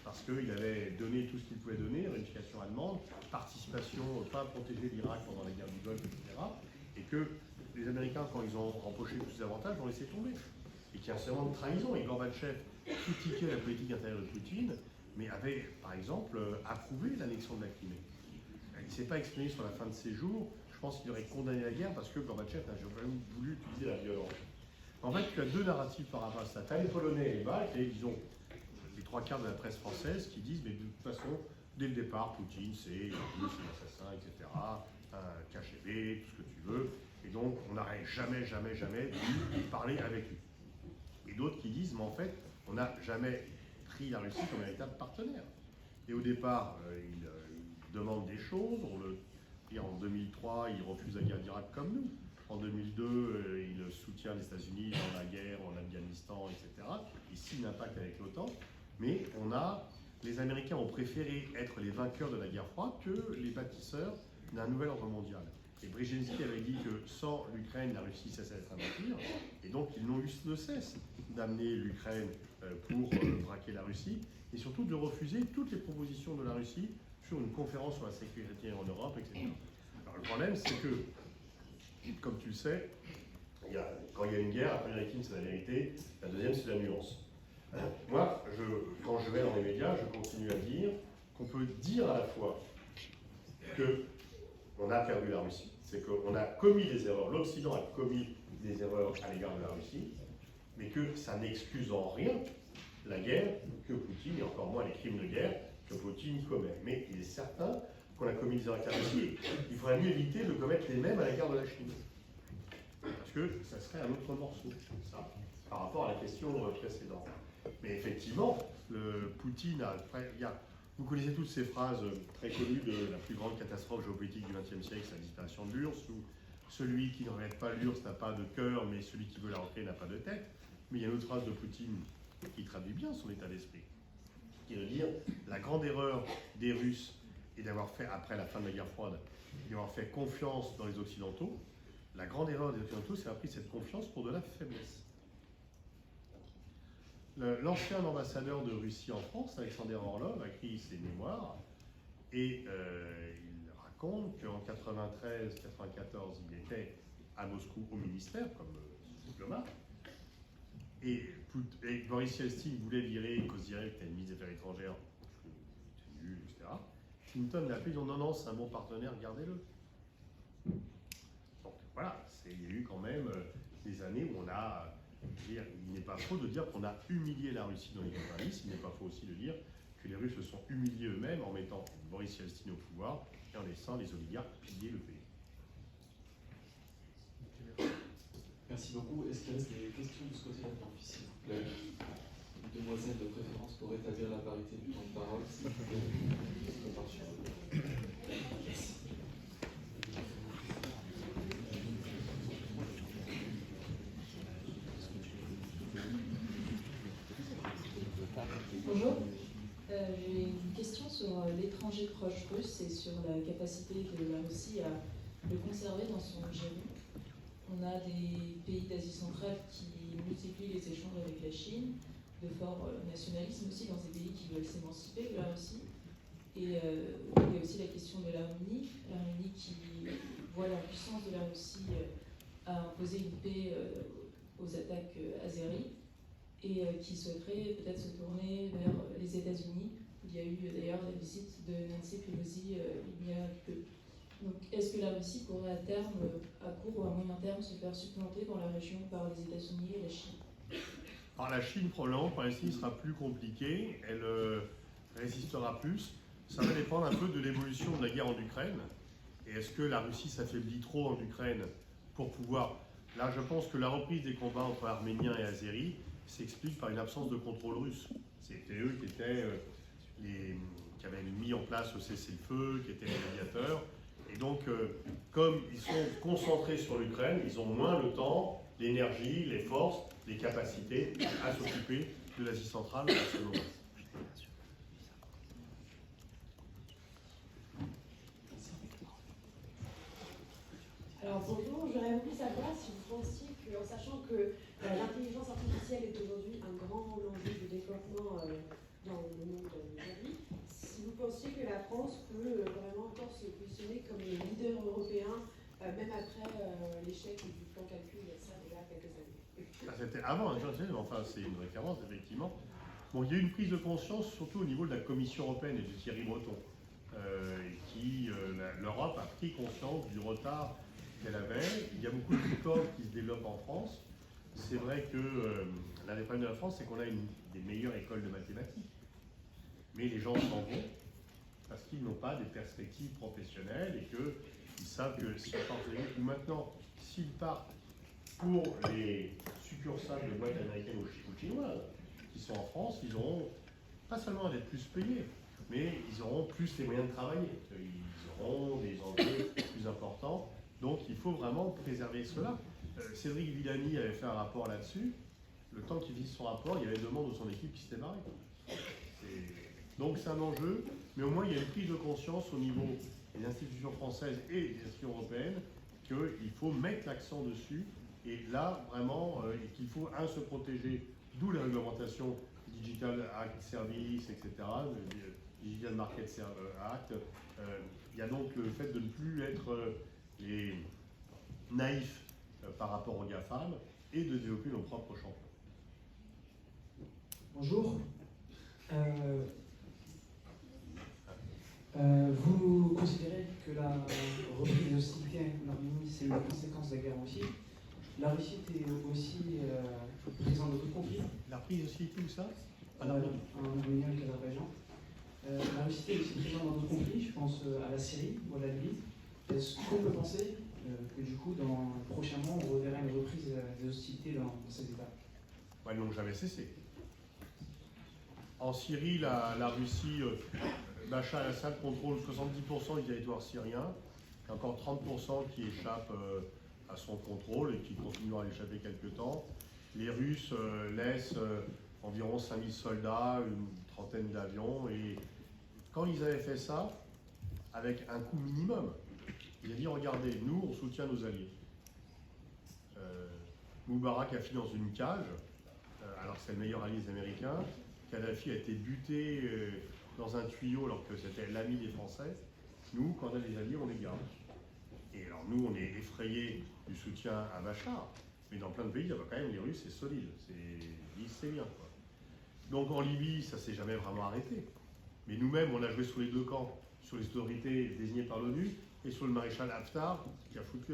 Parce qu'il avait donné tout ce qu'il pouvait donner, réunification allemande, participation, pas protéger l'Irak pendant la guerre du Golfe, etc. Et que les Américains, quand ils ont empoché tous ces avantages, ont laissé tomber. Et qu'il y a un certain nombre de trahison. Et Gorbatchev critiquait la politique intérieure de Poutine, mais avait, par exemple, approuvé l'annexion de la Crimée. Il ne s'est pas exprimé sur la fin de ses jours. Je pense qu'il aurait condamné la guerre parce que Gorbatchev n'a jamais voulu utiliser la violence. En fait, il y a deux narratifs par rapport à ça. Tu as les Polonais et les Baltes, et disons, les 3/4 de la presse française qui disent, mais de toute façon, dès le départ, Poutine, c'est un assassin, etc., un KGB, tout ce que tu veux, et donc on n'aurait jamais dû parler avec lui. Et d'autres qui disent, mais en fait, on n'a jamais pris la Russie comme un véritable partenaire. Et au départ, il demande des choses, en 2003, il refuse la guerre d'Irak comme nous. En 2002, il soutient les États-Unis dans la guerre en Afghanistan, etc. Il signe un pacte avec l'OTAN. Mais les Américains ont préféré être les vainqueurs de la guerre froide que les bâtisseurs d'un nouvel ordre mondial. Et Brzezinski avait dit que sans l'Ukraine, la Russie cessait d'être un empire. Et donc, ils n'ont eu de cesse d'amener l'Ukraine pour braquer la Russie. Et surtout de refuser toutes les propositions de la Russie sur une conférence sur la sécurité en Europe, etc. Alors, le problème, c'est que, comme tu le sais, il quand il y a une guerre, la première victime c'est la vérité, la deuxième c'est la nuance. Moi, quand je vais dans les médias, je continue à dire qu'on peut dire à la fois qu'on a perdu la Russie, c'est qu'on a commis des erreurs, l'Occident a commis des erreurs à l'égard de la Russie, mais que ça n'excuse en rien la guerre que Poutine, et encore moins les crimes de guerre que Poutine commet. Mais il est certain qu'on a commis des erreurs avec la Russie. Il faudrait mieux éviter de commettre les mêmes à l'égard de la Chine. Parce que ça serait un autre morceau, ça, par rapport à la question précédente. Mais effectivement, Poutine a... Vous connaissez toutes ces phrases très connues de la plus grande catastrophe géopolitique du XXe siècle, c'est la disparition de l'URSS, où celui qui ne regrette pas l'URSS n'a pas de cœur, mais celui qui veut la recréer n'a pas de tête. Mais il y a une autre phrase de Poutine qui traduit bien son état d'esprit, qui est de dire la grande erreur des Russes est d'avoir fait, après la fin de la guerre froide, d'avoir fait confiance dans les Occidentaux. La grande erreur des Occidentaux, c'est d'avoir pris cette confiance pour de la faiblesse. L'ancien ambassadeur de Russie en France, Alexander Orlov, a écrit ses mémoires et il raconte qu'en 93-94, il était à Moscou au ministère comme diplomate. Et Boris Yeltsin voulait virer Kozyrev, qui était le ministre des Affaires étrangères, c'était nul, etc. Clinton l'a appelé, disant non, c'est un bon partenaire, gardez-le. Donc voilà, il y a eu quand même des années où on a. Il n'est pas faux de dire qu'on a humilié la Russie dans les 90, il n'est pas faux aussi de dire que les Russes se sont humiliés eux-mêmes en mettant Boris Yeltsin au pouvoir et en laissant les oligarques piller le pays. Merci beaucoup. Est-ce qu'il reste des questions de ce côté-là? S'il vous plaît. Une demoiselle de préférence pour rétablir la parité du temps de parole. S'il vous plaît. Merci. Bonjour, j'ai une question sur l'étranger proche russe et sur la capacité de la Russie à le conserver dans son giron. On a des pays d'Asie centrale qui multiplient les échanges avec la Chine, de fort nationalisme aussi dans ces pays qui veulent s'émanciper de la Russie. Et il y a aussi la question de l'Arménie qui voit la puissance de la Russie à imposer une paix aux attaques azéries. Et qui souhaiterait peut-être se tourner vers les États-Unis. Il y a eu d'ailleurs la visite de Nancy Pelosi il y a peu. Donc, est-ce que la Russie pourrait à terme, à court ou à moyen terme, se faire supplanter dans la région par les États-Unis et la Chine? Alors la Chine, probablement, pour l'instant, sera plus compliquée, elle résistera plus. Ça va dépendre un peu de l'évolution de la guerre en Ukraine. Et est-ce que la Russie s'affaiblit trop en Ukraine pour pouvoir... Là, je pense que la reprise des combats entre Arméniens et Azéris s'explique par une absence de contrôle russe. C'était eux qui étaient qui avaient mis en place le cessez-le-feu, qui étaient les médiateurs. Et donc, comme ils sont concentrés sur l'Ukraine, ils ont moins le temps, l'énergie, les forces, les capacités à s'occuper de l'Asie centrale, selon moi. Alors bonjour, j'aurais voulu savoir si vous pensiez qu'en sachant que l'intelligence artificielle est aujourd'hui un grand enjeu de développement dans le monde d'aujourd'hui, si vous pensiez que la France peut vraiment encore se positionner comme le leader européen, même après l'échec du plan calcul, il y a ça déjà quelques années. C'était avant, mais enfin c'est une référence effectivement. Bon, il y a eu une prise de conscience surtout au niveau de la Commission européenne et de Thierry Breton, l'Europe a pris conscience du retard qu'elle avait. Il y a beaucoup de méthodes qui se développent en France. C'est vrai que l'un des problèmes de la France, c'est qu'on a une des meilleures écoles de mathématiques. Mais les gens s'en vont parce qu'ils n'ont pas des perspectives professionnelles et qu'ils savent que s'ils partent ou maintenant, s'ils partent pour les succursales de boîtes américaines ou chinoises qui sont en France, ils auront pas seulement à être plus payés, mais ils auront plus les moyens de travailler. Ils auront des enjeux plus importants. Donc il faut vraiment préserver cela. Cédric Villani avait fait un rapport là-dessus. Le temps qu'il fasse son rapport, il y avait deux membres de son équipe qui s'étaient barrés. Donc c'est un enjeu, mais au moins il y a une prise de conscience au niveau des institutions françaises et des institutions européennes qu'il faut mettre l'accent dessus. Et là, vraiment, qu'il faut, se protéger, d'où la réglementation Digital Act Service, etc., Digital Market Act. Il y a donc le fait de ne plus être les naïfs par rapport aux GAFAM et de développer nos propres champions. Bonjour. Vous considérez que la reprise des hostilités en Arménie, c'est une conséquence de la guerre en Russie. La Russie était aussi présente dans d'autres conflits. La reprise des hostilités, où ça? En Arménie et l'Azerbaïdjan. La Russie était aussi présente dans d'autres conflits, je pense à la Syrie ou à la Libye. Est-ce qu'on peut penser que du coup, prochainement, on reverra une reprise des hostilités dans ces États? Ils n'ont jamais cessé. En Syrie, la Russie, Bachar el-Assad contrôle 70% du territoire syrien, et encore 30% qui échappent à son contrôle et qui continueront à l'échapper quelque temps. Les Russes laissent environ 5000 soldats, une trentaine d'avions, et quand ils avaient fait ça, avec un coût minimum, ils ont dit, regardez, nous, on soutient nos alliés. Moubarak a fini dans une cage, alors que c'est le meilleur allié des Américains. Kadhafi a été buté dans un tuyau alors que c'était l'ami des Français. Nous, quand on a des alliés, on les garde. Et alors nous, on est effrayés du soutien à Bachar, mais dans plein de pays, il y a quand même les Russes, c'est solide, c'est bien, quoi. Donc en Libye, ça s'est jamais vraiment arrêté. Mais nous-mêmes, on a joué sur les deux camps, sur les autorités désignées par l'ONU et sur le maréchal Haftar, qui a foutu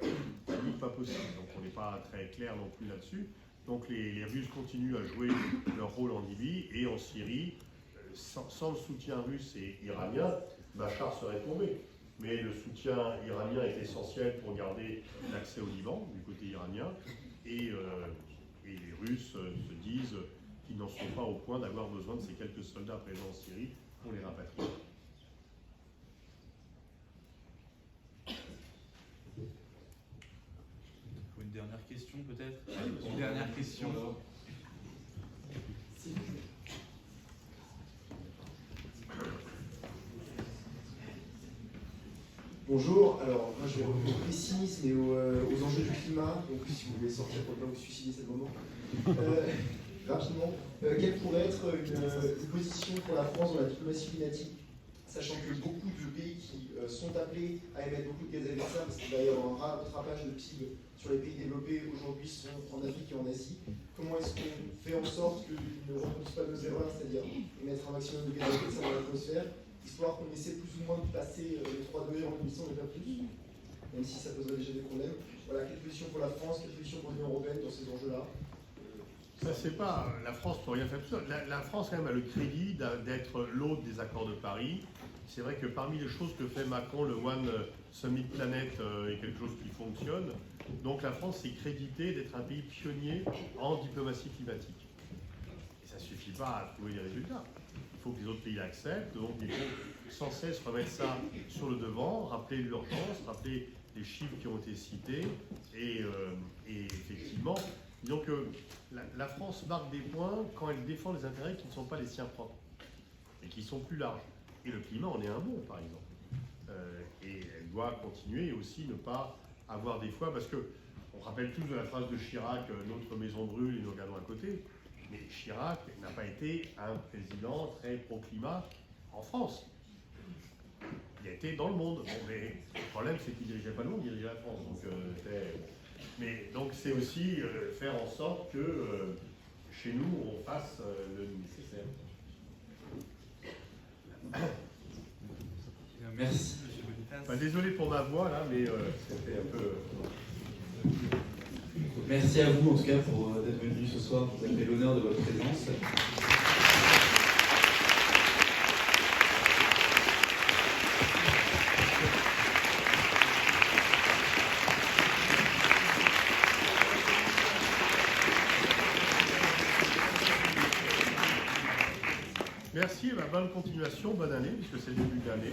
la Libye pas possible. Donc on n'est pas très clair non plus là-dessus. Donc les Russes continuent à jouer leur rôle en Libye et en Syrie. Sans le soutien russe et iranien, Bachar serait tombé. Mais le soutien iranien est essentiel pour garder l'accès au Liban, du côté iranien. Et les Russes se disent qu'ils n'en sont pas au point d'avoir besoin de ces quelques soldats présents en Syrie pour les rapatrier. Une dernière question peut-être? Une dernière question. Bonjour, alors moi je vais revenir au pessimisme et aux enjeux du climat, donc si vous voulez sortir pour ne pas vous suicider, c'est le moment. Rapidement, quelle pourrait être une position pour la France dans la diplomatie climatique, sachant que beaucoup de pays qui sont appelés à émettre beaucoup de gaz à effet de serre, parce qu'il va y avoir un rattrapage de PIB sur les pays développés aujourd'hui sont en Afrique et en Asie. Comment est-ce qu'on fait en sorte qu'ils ne reproduisent pas nos erreurs, c'est-à-dire émettre un maximum de gaz à effet de serre dans l'atmosphère, histoire qu'on essaie plus ou moins de passer les 3 degrés en 1800 mais pas plus, même si ça poserait déjà des problèmes. Voilà, quelle position pour la France, quelle position pour l'Union européenne dans ces enjeux-là? Ça, c'est pas. La France ne peut rien faire tout seul. La France, quand même, a le crédit d'être l'hôte des accords de Paris. C'est vrai que parmi les choses que fait Macron, le One Summit Planet est quelque chose qui fonctionne. Donc la France est créditée d'être un pays pionnier en diplomatie climatique. Et ça ne suffit pas à trouver les résultats. Il faut que les autres pays l'acceptent. Donc il faut sans cesse remettre ça sur le devant, rappeler l'urgence, rappeler les chiffres qui ont été cités. Et effectivement, disons que la France marque des points quand elle défend les intérêts qui ne sont pas les siens propres et qui sont plus larges. Et le climat en est un bon, par exemple. Et elle doit continuer et aussi ne pas avoir des fois, parce que on rappelle tous de la phrase de Chirac, notre maison brûle et nous regardons à côté. Mais Chirac n'a pas été un président très pro-climat en France. Il a été dans le monde. Bon, mais le problème, c'est qu'il ne dirigeait pas le monde, il dirigeait la France. Donc c'est aussi faire en sorte que chez nous, on fasse le nécessaire. Merci, monsieur Boniface. Désolé pour ma voix, là, mais c'était un peu... Merci à vous, en tout cas, pour d'être venu ce soir. Vous avez fait l'honneur de votre présence. Merci, bonne continuation, bonne année, puisque c'est le début de l'année.